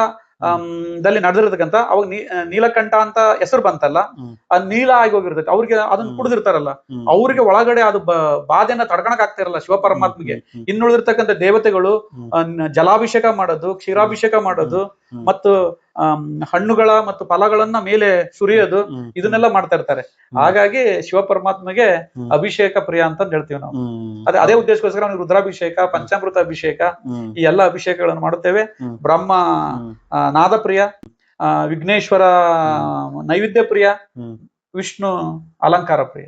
ದಲ್ಲಿ ನಡೆದಿರ್ತಕ್ಕಂಥ ಅವಾಗ ನೀಲಕಂಠ ಅಂತ ಹೆಸರು ಬಂತಲ್ಲ, ಅದ್ ನೀಲ ಆಗಿ ಹೋಗಿರ್ತೈತೆ. ಅವ್ರಿಗೆ ಅದನ್ನ ಕುಡಿದಿರ್ತಾರಲ್ಲ, ಅವ್ರಿಗೆ ಒಳಗಡೆ ಅದು ಬಾಧೆಯನ್ನ ತಡ್ಕೊಳಕ್ ಆಗ್ತಾ ಇರಲ್ಲ ಶಿವಪರಮಾತ್ಮಗೆ. ಇನ್ನುಳಿದಿರ್ತಕ್ಕಂಥ ದೇವತೆಗಳು ಜಲಾಭಿಷೇಕ ಮಾಡೋದು, ಕ್ಷೀರಾಭಿಷೇಕ ಮಾಡೋದು, ಮತ್ತು ಹಣ್ಣುಗಳ ಮತ್ತು ಫಲಗಳನ್ನ ಮೇಲೆ ಸುರಿಯೋದು, ಇದನ್ನೆಲ್ಲ ಮಾಡ್ತಾ ಇರ್ತಾರೆ. ಹಾಗಾಗಿ ಶಿವಪರಮಾತ್ಮಗೆ ಅಭಿಷೇಕ ಪ್ರಿಯ ಅಂತ ಹೇಳ್ತೀವಿ ನಾವು. ಅದೇ ಉದ್ದೇಶಕ್ಕೋಸ್ಕರ ನಾವು ರುದ್ರಾಭಿಷೇಕ, ಪಂಚಾಮೃತ ಅಭಿಷೇಕ, ಈ ಎಲ್ಲಾ ಅಭಿಷೇಕಗಳನ್ನು ಮಾಡುತ್ತೇವೆ. ಬ್ರಹ್ಮ ನಾದ ಪ್ರಿಯ, ವಿಘ್ನೇಶ್ವರ ನೈವೇದ್ಯ ಪ್ರಿಯ, ವಿಷ್ಣು ಅಲಂಕಾರ ಪ್ರಿಯ.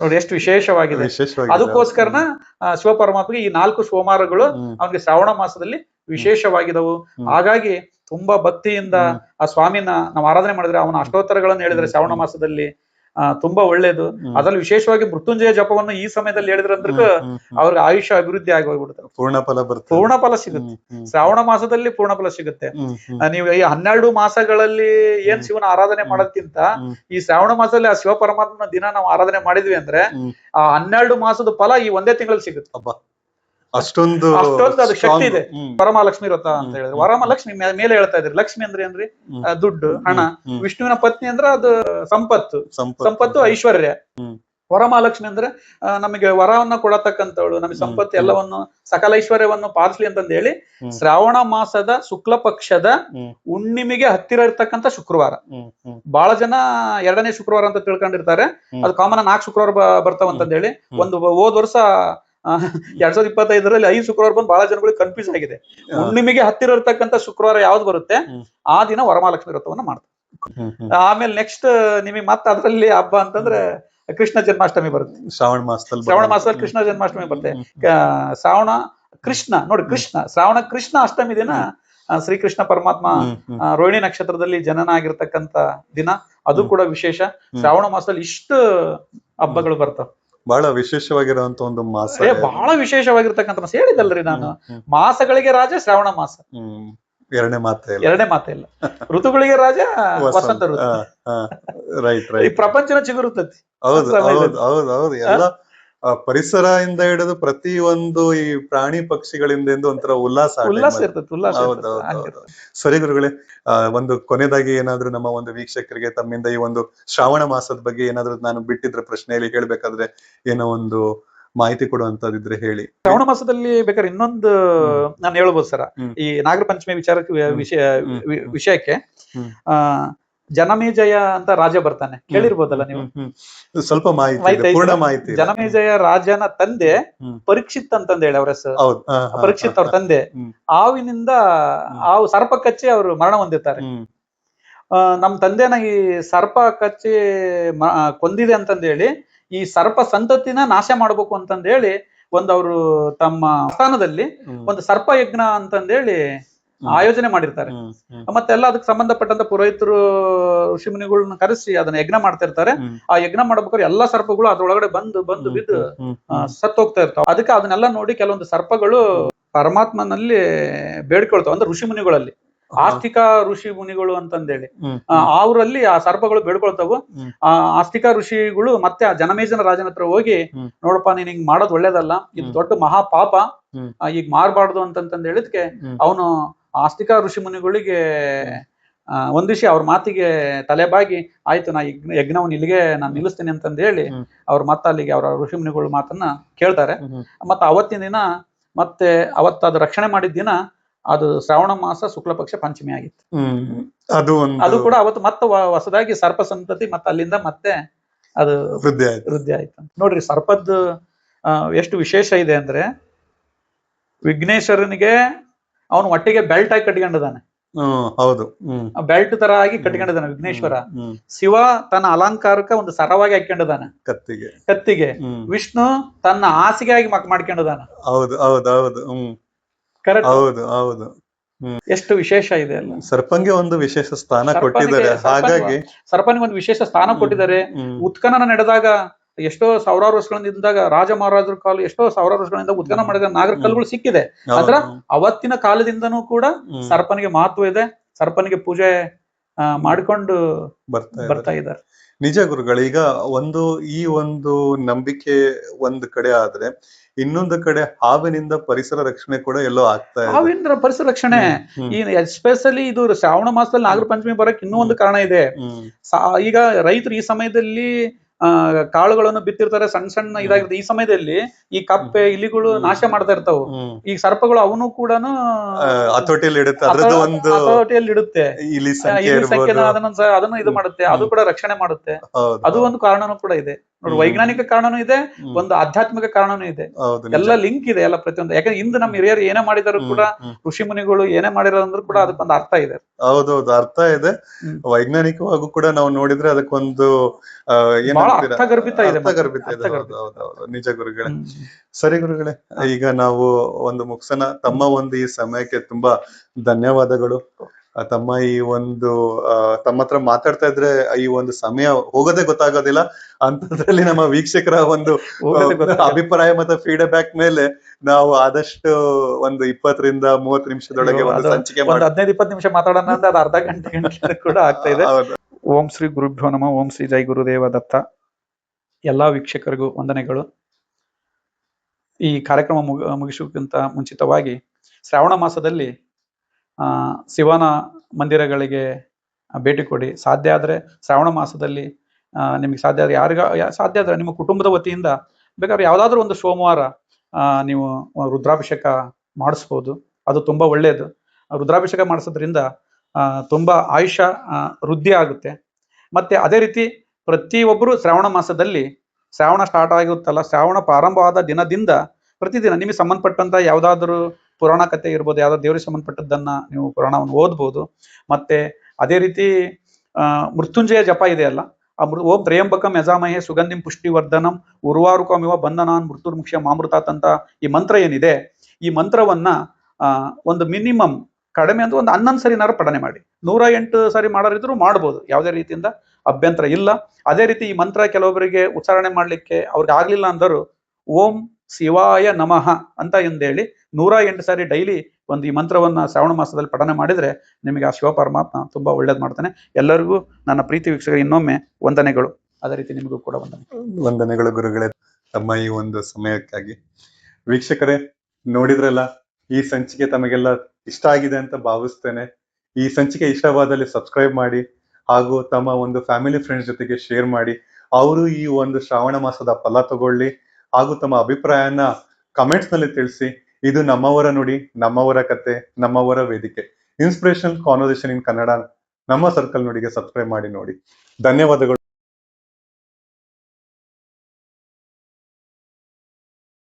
ನೋಡಿ ಎಷ್ಟು ವಿಶೇಷವಾಗಿದೆ. ಅದಕ್ಕೋಸ್ಕರನ ಶಿವಪರಮಾತ್ಮಗೆ ಈ 4 ಸೋಮವಾರಗಳು ಅವನಿಗೆ ಶ್ರಾವಣ ಮಾಸದಲ್ಲಿ ವಿಶೇಷವಾಗಿದವು. ಹಾಗಾಗಿ ತುಂಬಾ ಭಕ್ತಿಯಿಂದ ಆ ಸ್ವಾಮಿನ ನಾವು ಆರಾಧನೆ ಮಾಡಿದ್ರೆ, ಅವನ ಅಷ್ಟೋತ್ತರಗಳನ್ನು ಹೇಳಿದ್ರೆ ಶ್ರಾವಣ ಮಾಸದಲ್ಲಿ ತುಂಬಾ ಒಳ್ಳೇದು. ಅದ್ರಲ್ಲಿ ವಿಶೇಷವಾಗಿ ಮೃತ್ಯುಂಜಯ ಜಪವನ್ನು ಈ ಸಮಯದಲ್ಲಿ ಹೇಳಿದ್ರಂದ್ರೆ ಅವ್ರಿಗೆ ಆಯುಷ್ಯ ಅಭಿವೃದ್ಧಿ ಆಗಿ ಹೋಗ್ಬಿಡುತ್ತೆ. ಪೂರ್ಣ ಫಲ ಸಿಗುತ್ತೆ ಶ್ರಾವಣ ಮಾಸದಲ್ಲಿ, ಪೂರ್ಣ ಫಲ ಸಿಗುತ್ತೆ. ನೀವು ಈ 12 ಮಾಸಗಳಲ್ಲಿ ಏನ್ ಶಿವನ ಆರಾಧನೆ ಮಾಡೋದಕ್ಕಿಂತ ಈ ಶ್ರಾವಣ ಮಾಸದಲ್ಲಿ ಆ ಶಿವ ಪರಮಾತ್ಮನ ದಿನ ನಾವು ಆರಾಧನೆ ಮಾಡಿದ್ವಿ ಅಂದ್ರೆ ಆ 12 ಮಾಸದ ಫಲ ಈ ಒಂದೇ ತಿಂಗಳಲ್ಲಿ ಸಿಗುತ್ತೆ. ಅಷ್ಟೊಂದು ಅದು ಶಕ್ತಿ ಇದೆ. ವರಮಹಾಲಕ್ಷ್ಮಿ ವ್ರತ ಅಂತ ಹೇಳಿದ್ರೆ, ವರಮಹಾಲಕ್ಷ್ಮಿ ಮೇಲೆ ಹೇಳ್ತಾ ಇದ್ರಿ. ಲಕ್ಷ್ಮಿ ಅಂದ್ರೆ ಏನ್ರಿ? ದುಡ್ಡು, ಹಣ. ವಿಷ್ಣುವಿನ ಪತ್ನಿ ಅಂದ್ರೆ ಅದು ಸಂಪತ್ತು ಐಶ್ವರ್ಯ. ವರಮಹಾಲಕ್ಷ್ಮಿ ಅಂದ್ರೆ ನಮಗೆ ವರವನ್ನ ಕೊಡತಕ್ಕಂಥವಳು, ನಮಗೆ ಸಂಪತ್ತು ಎಲ್ಲವನ್ನು ಸಕಲ ಐಶ್ವರ್ಯವನ್ನು ಪಾಲಿಸ್ಲಿ ಅಂತಂದ ಹೇಳಿ ಶ್ರಾವಣ ಮಾಸದ ಶುಕ್ಲ ಪಕ್ಷದ ಹುಣ್ಣಿಮೆಗೆ ಹತ್ತಿರ ಇರ್ತಕ್ಕಂಥ ಶುಕ್ರವಾರ. ಬಹಳ ಜನ 2ನೇ ಶುಕ್ರವಾರ ಅಂತ ತಿಳ್ಕೊಂಡಿರ್ತಾರೆ. ಅದು ಕಾಮನ್ 4 ಶುಕ್ರವಾರ ಬರ್ತಾವಂತಂದ ಹೇಳಿ. ಒಂದು ಹೋದ್ ವರ್ಷ 2025ರಲ್ಲಿ 5 ಶುಕ್ರವಾರ ಬಂದು ಬಹಳ ಜನಗಳಿಗೆ ಕನ್ಫ್ಯೂಸ್ ಆಗಿದೆ. ಹುಣ್ಣಿಮೆಗೆ ಹತ್ತಿರ ಇರ್ತಕ್ಕಂಥ ಶುಕ್ರವಾರ ಯಾವ್ದು ಬರುತ್ತೆ ಆ ದಿನ ವರಮಹಾಲಕ್ಷ್ಮಿ ವ್ರತವನ್ನ ಮಾಡ್ತಾರೆ. ಆಮೇಲೆ ನೆಕ್ಸ್ಟ್ ನಿಮಗೆ ಮತ್ತೆ ಅದ್ರಲ್ಲಿ ಹಬ್ಬ ಅಂತಂದ್ರೆ ಕೃಷ್ಣ ಜನ್ಮಾಷ್ಟಮಿ ಬರುತ್ತೆ. ಶ್ರಾವಣ ಮಾಸದಲ್ಲಿ ಕೃಷ್ಣ ಜನ್ಮಾಷ್ಟಮಿ ಬರುತ್ತೆ. ಶ್ರಾವಣ ಕೃಷ್ಣ ನೋಡಿ, ಶ್ರಾವಣ ಕೃಷ್ಣ ಅಷ್ಟಮಿ ದಿನ ಶ್ರೀಕೃಷ್ಣ ಪರಮಾತ್ಮ ರೋಹಿಣಿ ನಕ್ಷತ್ರದಲ್ಲಿ ಜನನ ಆಗಿರ್ತಕ್ಕಂಥ ದಿನ. ಅದು ಕೂಡ ವಿಶೇಷ. ಶ್ರಾವಣ ಮಾಸದಲ್ಲಿ ಇಷ್ಟು ಹಬ್ಬಗಳು ಬರ್ತಾವ. ಬಹಳ ವಿಶೇಷವಾಗಿರುವಂತ ಒಂದು ಮಾಸ, ಬಹಳ ವಿಶೇಷವಾಗಿರ್ತಕ್ಕಂಥ ಮಾಸ. ಹೇಳಿದಲ್ರಿ ನಾನು, ಮಾಸಗಳಿಗೆ ರಾಜ ಶ್ರಾವಣ ಮಾಸ. ಎರಡನೇ ಮಾತೆ ಇಲ್ಲ. ಋತುಗಳಿಗೆ ರಾಜ ವಸಂತ ಋತು. ಈ ಪ್ರಪಂಚನ ಚಿಗುರುತ್ತತಿ. ಹೌದು ಎಲ್ಲ ಪರಿಸರದಿಂದ ಹಿಡಿದು ಪ್ರತಿ ಒಂದು ಈ ಪ್ರಾಣಿ ಪಕ್ಷಿಗಳಿಂದ ಒಂಥರ ಉಲ್ಲಾಸ ಇರ್ತದೆ. ಸರಿ ಗುರುಗಳೇ, ಒಂದು ಕೊನೆಯದಾಗಿ ಏನಾದ್ರು ನಮ್ಮ ಒಂದು ವೀಕ್ಷಕರಿಗೆ ತಮ್ಮಿಂದ ಈ ಒಂದು ಶ್ರಾವಣ ಮಾಸದ ಬಗ್ಗೆ ಏನಾದ್ರು ನಾನು ಬಿಟ್ಟಿದ್ರೆ ಪ್ರಶ್ನೆಯಲ್ಲಿ ಹೇಳ್ಬೇಕಾದ್ರೆ ಏನೋ ಒಂದು ಮಾಹಿತಿ ಕೊಡುವಂತದಿದ್ರೆ ಹೇಳಿ. ಶ್ರಾವಣ ಮಾಸದಲ್ಲಿ ಬೇಕಾದ್ರೆ ಇನ್ನೊಂದು ನಾನು ಹೇಳ್ಬೋದು ಸರ, ಈ ನಾಗರ ಪಂಚಮಿ ವಿಷಯಕ್ಕೆ ಜನಮೇಜಯ ಅಂತ ರಾಜ ಬರ್ತಾನೆ, ಕೇಳಿರ್ಬೋದಲ್ಲ ನೀವು? ಸ್ವಲ್ಪ ಮಾಹಿತಿ. ಜನಮೇಜಯ ರಾಜನ ತಂದೆ ಪರೀಕ್ಷಿತ್ ಅಂತಂದ ಹೇಳಿ ಅವ್ರ ಹೆಸರು. ಪರೀಕ್ಷಿತ್ ಅವ್ರ ತಂದೆ ಹಾವಿನಿಂದ ಸರ್ಪ ಕಚ್ಚಿ ಅವರು ಮರಣ ಹೊಂದಿರ್ತಾರೆ. ನಮ್ ತಂದೆನ ಈ ಸರ್ಪ ಕಚ್ಚಿ ಕೊಂದಿದೆ ಅಂತಂದೇಳಿ ಈ ಸರ್ಪ ಸಂತತಿನ ನಾಶ ಮಾಡ್ಬೇಕು ಅಂತಂದೇಳಿ ಅವರು ತಮ್ಮ ಸ್ಥಾನದಲ್ಲಿ ಒಂದು ಸರ್ಪ ಯಜ್ಞ ಅಂತಂದೇಳಿ ಆಯೋಜನೆ ಮಾಡಿರ್ತಾರೆ. ಮತ್ತೆಲ್ಲ ಅದಕ್ಕೆ ಸಂಬಂಧಪಟ್ಟಂತ ಪುರೋಹಿತರು ಋಷಿಮುನಿಗಳನ್ನ ಕರೆಸಿ ಅದನ್ನ ಯಜ್ಞ ಮಾಡ್ತಾ ಇರ್ತಾರೆ. ಆ ಯಜ್ಞ ಮಾಡ್ಬೇಕಾದ್ರೆ ಎಲ್ಲಾ ಸರ್ಪಗಳು ಅದ್ರೊಳಗಡೆ ಬಂದು ಬಿದ್ದು ಸತ್ತು ಹೋಗ್ತಾ ಇರ್ತಾವ. ಅದಕ್ಕೆ ಅದನ್ನೆಲ್ಲ ನೋಡಿ ಕೆಲವೊಂದು ಸರ್ಪಗಳು ಪರಮಾತ್ಮನಲ್ಲಿ ಬೇಡ್ಕೊಳ್ತಾವ, ಅಂದ್ರೆ ಋಷಿಮುನಿಗಳಲ್ಲಿ. ಆಸ್ತಿಕ ಋಷಿ ಮುನಿಗಳು ಅಂತಂದೇಳಿ ಅವರಲ್ಲಿ ಆ ಸರ್ಪಗಳು ಬೇಡ್ಕೊಳ್ತಾವು. ಆ ಆಸ್ತಿಕ ಋಷಿಗಳು ಮತ್ತೆ ಆ ಜನಮೇಜನ ರಾಜನ ಹತ್ರ ಹೋಗಿ, ನೋಡಪ್ಪ ನೀನ್ ಹಿಂಗ್ ಮಾಡೋದ್ ಒಳ್ಳೇದಲ್ಲ, ಇದು ದೊಡ್ಡ ಮಹಾಪಾಪ, ಈಗ ಮಾರ್ಬಾರ್ದು ಅಂತಂದ್ ಹೇಳಿದ್ಕೆ ಅವನು ಆಸ್ತಿಕ ಋಷಿ ಮುನಿಗಳಿಗೆ ಒಂದಿಸಿ ಅವ್ರ ಮಾತಿಗೆ ತಲೆಬಾಗಿ, ಆಯ್ತು ನಾ ಯಜ್ಞವನ್ನು ಇಲ್ಲಿಗೆ ನಾನು ನಿಲ್ಲಿಸ್ತೀನಿ ಅಂತಂದ್ ಹೇಳಿ ಅವ್ರ ಅಲ್ಲಿಗೆ ಅವರ ಋಷಿ ಮುನಿಗಳು ಮಾತನ್ನ ಕೇಳ್ತಾರೆ. ಮತ್ತೆ ಅವತ್ತಿನ ದಿನ ಮತ್ತೆ ಅವತ್ತದು ರಕ್ಷಣೆ ಮಾಡಿದ ದಿನ ಅದು ಶ್ರಾವಣ ಮಾಸ ಶುಕ್ಲ ಪಕ್ಷ ಪಂಚಮಿ ಆಗಿತ್ತು. ಅದು ಕೂಡ ಅವತ್ತು ಮತ್ತೆ ಹೊಸದಾಗಿ ಸರ್ಪ ಸಂತತಿ ಮತ್ತೆ ಅಲ್ಲಿಂದ ಮತ್ತೆ ಅದು ವೃದ್ಧಿ ಆಯ್ತು. ನೋಡ್ರಿ, ಸರ್ಪದ್ದು ಎಷ್ಟು ವಿಶೇಷ ಇದೆ ಅಂದ್ರೆ, ವಿಘ್ನೇಶ್ವರನಿಗೆ ಅವನು ಒಟ್ಟಿಗೆ ಬೆಲ್ಟ್ ಆಗಿ ಕಟ್ಕೊಂಡಿದ್ದಾನೆ. ಹೌದು, ಬೆಲ್ಟ್ ತರ ಆಗಿ ಕಟ್ಕೊಂಡಿದ್ದಾನೆ ವಿಘ್ನೇಶ್ವರ. ಶಿವ ತನ್ನ ಅಲಂಕಾರಕ್ಕೆ ಒಂದು ಸರವಾಗಿ ಹಾಕೊಂಡಿದ್ದಾನೆ ಕತ್ತಿಗೆ. ವಿಷ್ಣು ತನ್ನ ಹಾಸಿಗೆ ಆಗಿ ಮಾಡ್ಕೊಂಡಿದ್ದಾನೆ. ಕರೆಕ್ಟ್. ಎಷ್ಟು ವಿಶೇಷ ಇದೆ ಅಲ್ಲ. ಸರ್ಪಂಗೆ ಒಂದು ವಿಶೇಷ ಸ್ಥಾನ ಕೊಟ್ಟಿದ್ದಾರೆ. ಹಾಗಾಗಿ ಸರ್ಪನಿಗೆ ಒಂದು ವಿಶೇಷ ಸ್ಥಾನ ಕೊಟ್ಟಿದ್ದಾರೆ. ಉತ್ಖನನ ನಡೆದಾಗ ಎಷ್ಟೋ ಸಾವಿರಾರು ವರ್ಷಗಳಿಂದ ರಾಜ ಮಹಾರಾಜರ ಕಾಲ ಎಷ್ಟೋ ಸಾವಿರಾರು ವರ್ಷಗಳಿಂದ ಉತ್ಖನನ ಮಾಡಿದ ನಾಗರ ಕಲ್ಲುಗಳು ಸಿಕ್ಕಿದೆ. ಆದ್ರ ಅವತ್ತಿನ ಕಾಲದಿಂದನೂ ಕೂಡ ಸರ್ಪನಿಗೆ ಮಹತ್ವ ಇದೆ. ಸರ್ಪನಿಗೆ ಪೂಜೆ ಮಾಡಿಕೊಂಡು ಬರ್ತಾ ಇದ್ದಾರೆ. ನಿಜ ಗುರುಗಳು. ಈಗ ಈ ಒಂದು ನಂಬಿಕೆ ಒಂದು ಕಡೆ ಆದ್ರೆ, ಇನ್ನೊಂದು ಕಡೆ ಹಾವಿನಿಂದ ಪರಿಸರ ರಕ್ಷಣೆ ಕೂಡ ಎಲ್ಲೋ ಆಗ್ತಾ ಇದೆ. ಹಾವಿನ ಪರಿಸರ ರಕ್ಷಣೆ ಎಸ್ಪೆಷಲಿ ಇದು ಶ್ರಾವಣ ಮಾಸದಲ್ಲಿ ನಾಗರ ಪಂಚಮಿ ಬರಕ್ ಇನ್ನೂ ಒಂದು ಕಾರಣ ಇದೆ. ಈಗ ರೈತರು ಈ ಸಮಯದಲ್ಲಿ ಕಾಳುಗಳನ್ನು ಬಿತ್ತಿರ್ತಾರೆ, ಸಣ್ಣ ಇದಾಗಿರುತ್ತೆ. ಈ ಸಮಯದಲ್ಲಿ ಈ ಕಪ್ಪೆ ಇಲಿಗಳು ನಾಶ ಮಾಡ್ತಾ ಇರ್ತಾವು. ಈ ಸರ್ಪಗಳು ಅವನು ಕೂಡ ಹತೋಟಿಯಲ್ಲಿ ಇಡುತ್ತೆ. ಇಲಿ ಸಂಖ್ಯೆ ಅದನ್ನು ಇದು ಮಾಡುತ್ತೆ. ಅದು ಕೂಡ ರಕ್ಷಣೆ ಮಾಡುತ್ತೆ. ಅದು ಒಂದು ಕಾರಣನೂ ಕೂಡ ಇದೆ ನೋಡಿ. ವೈಜ್ಞಾನಿಕ ಕಾರಣನೂ ಇದೆ, ಒಂದು ಆಧ್ಯಾತ್ಮಿಕ ಕಾರಣನೂ ಇದೆ. ಎಲ್ಲ ಲಿಂಕ್ ಇದೆ ಎಲ್ಲ ಪ್ರತಿಯೊಂದು. ಯಾಕಂದ್ರೆ ಇಂದು ನಮ್ಮ ಹಿರಿಯರು ಏನೇ ಮಾಡಿದಾರು ಕೂಡ, ಋಷಿ ಮುನಿಗಳು ಏನೇ ಮಾಡಿರೋದಂದ್ರೂ ಕೂಡ ಅದಕ್ಕೊಂದು ಅರ್ಥ ಇದೆ. ಹೌದೌದು, ಅರ್ಥ ಇದೆ. ವೈಜ್ಞಾನಿಕವಾಗೂ ಕೂಡ ನಾವು ನೋಡಿದ್ರೆ ಅದಕ್ಕೊಂದು ಅರ್ಥಗರ್ಭಿತ ಇದೆ. ನಿಜ ಗುರುಗಳೇ. ಸರಿ ಗುರುಗಳೇ, ಈಗ ನಾವು ಒಂದು ಮುಗ್ಸನ. ತಮ್ಮ ಒಂದು ಈ ಸಮಯಕ್ಕೆ ತುಂಬಾ ಧನ್ಯವಾದಗಳು. ತಮ್ಮ ಈ ಒಂದು ತಮ್ಮ ಹತ್ರ ಮಾತಾಡ್ತಾ ಇದ್ರೆ ಈ ಒಂದು ಸಮಯ ಹೋಗೋದೇ ಗೊತ್ತಾಗೋದಿಲ್ಲ. ಅಂತದ್ರಲ್ಲಿ ನಮ್ಮ ವೀಕ್ಷಕರ ಒಂದು ಅಭಿಪ್ರಾಯ ಮತ್ತೆ ಫೀಡ್ಬ್ಯಾಕ್ ಮೇಲೆ ನಾವು ಆದಷ್ಟು ಒಂದು 20ರಿಂದ 30 ನಿಮಿಷದೊಳಗೆ ಒಂದು ಸಂಚಿಕೆ 15-20 ನಿಮಿಷ ಮಾತಾಡೋಣ ಅಂದ್ರೆ ಅದು ಅರ್ಧ ಗಂಟೆ ಕೂಡ ಆಗ್ತಾ ಇದೆ. ಓಂ ಶ್ರೀ ಗುರುಭ್ಯೋ ನಮಃ. ಓಂ ಶ್ರೀ ಜೈ ಗುರುದೇವ ದತ್ತ. ಎಲ್ಲಾ ವೀಕ್ಷಕರಿಗೂ ವಂದನೆಗಳು. ಈ ಕಾರ್ಯಕ್ರಮ ಮುಗಿಸೋಕ್ಕಿಂತ ಮುಂಚಿತವಾಗಿ, ಶ್ರಾವಣ ಮಾಸದಲ್ಲಿ ಶಿವನ ಮಂದಿರಗಳಿಗೆ ಭೇಟಿ ಕೊಡಿ. ಸಾಧ್ಯ ಆದ್ರೆ ಶ್ರಾವಣ ಮಾಸದಲ್ಲಿ ನಿಮಗೆ ಸಾಧ್ಯ ಆದ್ರೆ, ಸಾಧ್ಯ ಆದ್ರೆ ನಿಮ್ಮ ಕುಟುಂಬದ ವತಿಯಿಂದ ಬೇಕಾದ್ರೆ ಯಾವ್ದಾದ್ರು ಒಂದು ಸೋಮವಾರ ನೀವು ರುದ್ರಾಭಿಷೇಕ ಮಾಡಿಸ್ಬೋದು. ಅದು ತುಂಬಾ ಒಳ್ಳೆಯದು. ರುದ್ರಾಭಿಷೇಕ ಮಾಡಿಸೋದ್ರಿಂದ ತುಂಬಾ ಆಯುಷ್ಯ ವೃದ್ಧಿ ಆಗುತ್ತೆ. ಮತ್ತೆ ಅದೇ ರೀತಿ ಪ್ರತಿಯೊಬ್ಬರು ಶ್ರಾವಣ ಮಾಸದಲ್ಲಿ, ಶ್ರಾವಣ ಸ್ಟಾರ್ಟ್ ಆಗುತ್ತಲ್ಲ, ಶ್ರಾವಣ ಪ್ರಾರಂಭವಾದ ದಿನದಿಂದ ಪ್ರತಿದಿನ ನಿಮಗೆ ಸಂಬಂಧಪಟ್ಟಂತ ಯಾವ್ದಾದ್ರು ಪುರಾಣ ಕಥೆ ಇರ್ಬೋದು, ಯಾವ್ದಾದ್ರು ದೇವರಿಗೆ ಸಂಬಂಧಪಟ್ಟದ್ದನ್ನ ನೀವು ಪುರಾಣವನ್ನು ಓದ್ಬೋದು. ಮತ್ತೆ ಅದೇ ರೀತಿ ಮೃತ್ಯುಂಜಯ ಜಪ ಇದೆಯಲ್ಲ, ಓಂ ತ್ರಯಂಬಕಂ ಯಜಾಮಹೇ ಸುಗಂಧಿಂ ಪುಷ್ಟಿವರ್ಧನಂ ಉರ್ವಾರುಕಮಿವ ಬಂಧನಾನ್ ಮೃತ್ಯುರ್ಮುಕ್ಷ್ಯ ಮಾಮೃತಾತ್ ಅಂತ ಈ ಮಂತ್ರ ಏನಿದೆ, ಈ ಮಂತ್ರವನ್ನ ಒಂದು ಮಿನಿಮಮ್ ಕಡಿಮೆ ಅಂದ್ರೆ ಒಂದು 11 ಸರಿನಾರು ಪಠನೆ ಮಾಡಿ. 108 ಸರಿ ಮಾಡೋರಿದ್ರು ಮಾಡ್ಬೋದು, ಯಾವುದೇ ರೀತಿಯಿಂದ ಅಭ್ಯಂತರ ಇಲ್ಲ. ಅದೇ ರೀತಿ ಈ ಮಂತ್ರ ಕೆಲವೊಬ್ಬರಿಗೆ ಉಚ್ಚಾರಣೆ ಮಾಡ್ಲಿಕ್ಕೆ ಅವ್ರಿಗೆ ಆಗ್ಲಿಲ್ಲ ಅಂದರು ಓಂ ಶಿವಾಯ ನಮಃ ಅಂತ ಎಂದೇಳಿ 108 ಸಾರಿ ಡೈಲಿ ಒಂದು ಈ ಮಂತ್ರವನ್ನ ಶ್ರಾವಣ ಮಾಸದಲ್ಲಿ ಪಠನೆ ಮಾಡಿದ್ರೆ ನಿಮಗೆ ಆ ಶಿವ ಪರಮಾತ್ಮ ತುಂಬಾ ಒಳ್ಳೇದ್ ಮಾಡ್ತಾನೆ. ಎಲ್ಲರಿಗೂ ನನ್ನ ಪ್ರೀತಿ ವೀಕ್ಷಕರಿಗೆ ಇನ್ನೊಮ್ಮೆ ವಂದನೆಗಳು. ಅದೇ ರೀತಿ ನಿಮಗೂ ಕೂಡ ವಂದನೆಗಳು ಗುರುಗಳೇ, ತಮ್ಮ ಈ ಒಂದು ಸಮಯಕ್ಕಾಗಿ. ವೀಕ್ಷಕರೇ, ನೋಡಿದ್ರಲ್ಲ, ಈ ಸಂಚಿಕೆ ತಮಗೆಲ್ಲ ಇಷ್ಟ ಆಗಿದೆ ಅಂತ ಭಾವಿಸ್ತೇನೆ. ಈ ಸಂಚಿಕೆ ಇಷ್ಟವಾದಲ್ಲಿ ಸಬ್ಸ್ಕ್ರೈಬ್ ಮಾಡಿ, ಹಾಗೂ ತಮ್ಮ ಒಂದು ಫ್ಯಾಮಿಲಿ ಫ್ರೆಂಡ್ಸ್ ಜೊತೆಗೆ ಶೇರ್ ಮಾಡಿ. ಅವರು ಈ ಒಂದು ಶ್ರಾವಣ ಮಾಸದ ಫಲ ತಗೊಳ್ಳಿ, ಹಾಗೂ ತಮ್ಮ ಅಭಿಪ್ರಾಯನ ಕಮೆಂಟ್ಸ್ ನಲ್ಲಿ ತಿಳಿಸಿ. ಇದು ನಮ್ಮವರ ನುಡಿ, ನಮ್ಮವರ ಕತೆ, ನಮ್ಮವರ ವೇದಿಕೆ. ಇನ್ಸ್ಪಿರೇಷನಲ್ ಕಾನ್ವರ್ಸೇಷನ್ ಇನ್ ಕನ್ನಡ ನಮ್ಮ ಸರ್ಕಲ್ ನುಡಿಗೆ ಸಬ್ಸ್ಕ್ರೈಬ್ ಮಾಡಿ ನೋಡಿ. ಧನ್ಯವಾದಗಳು.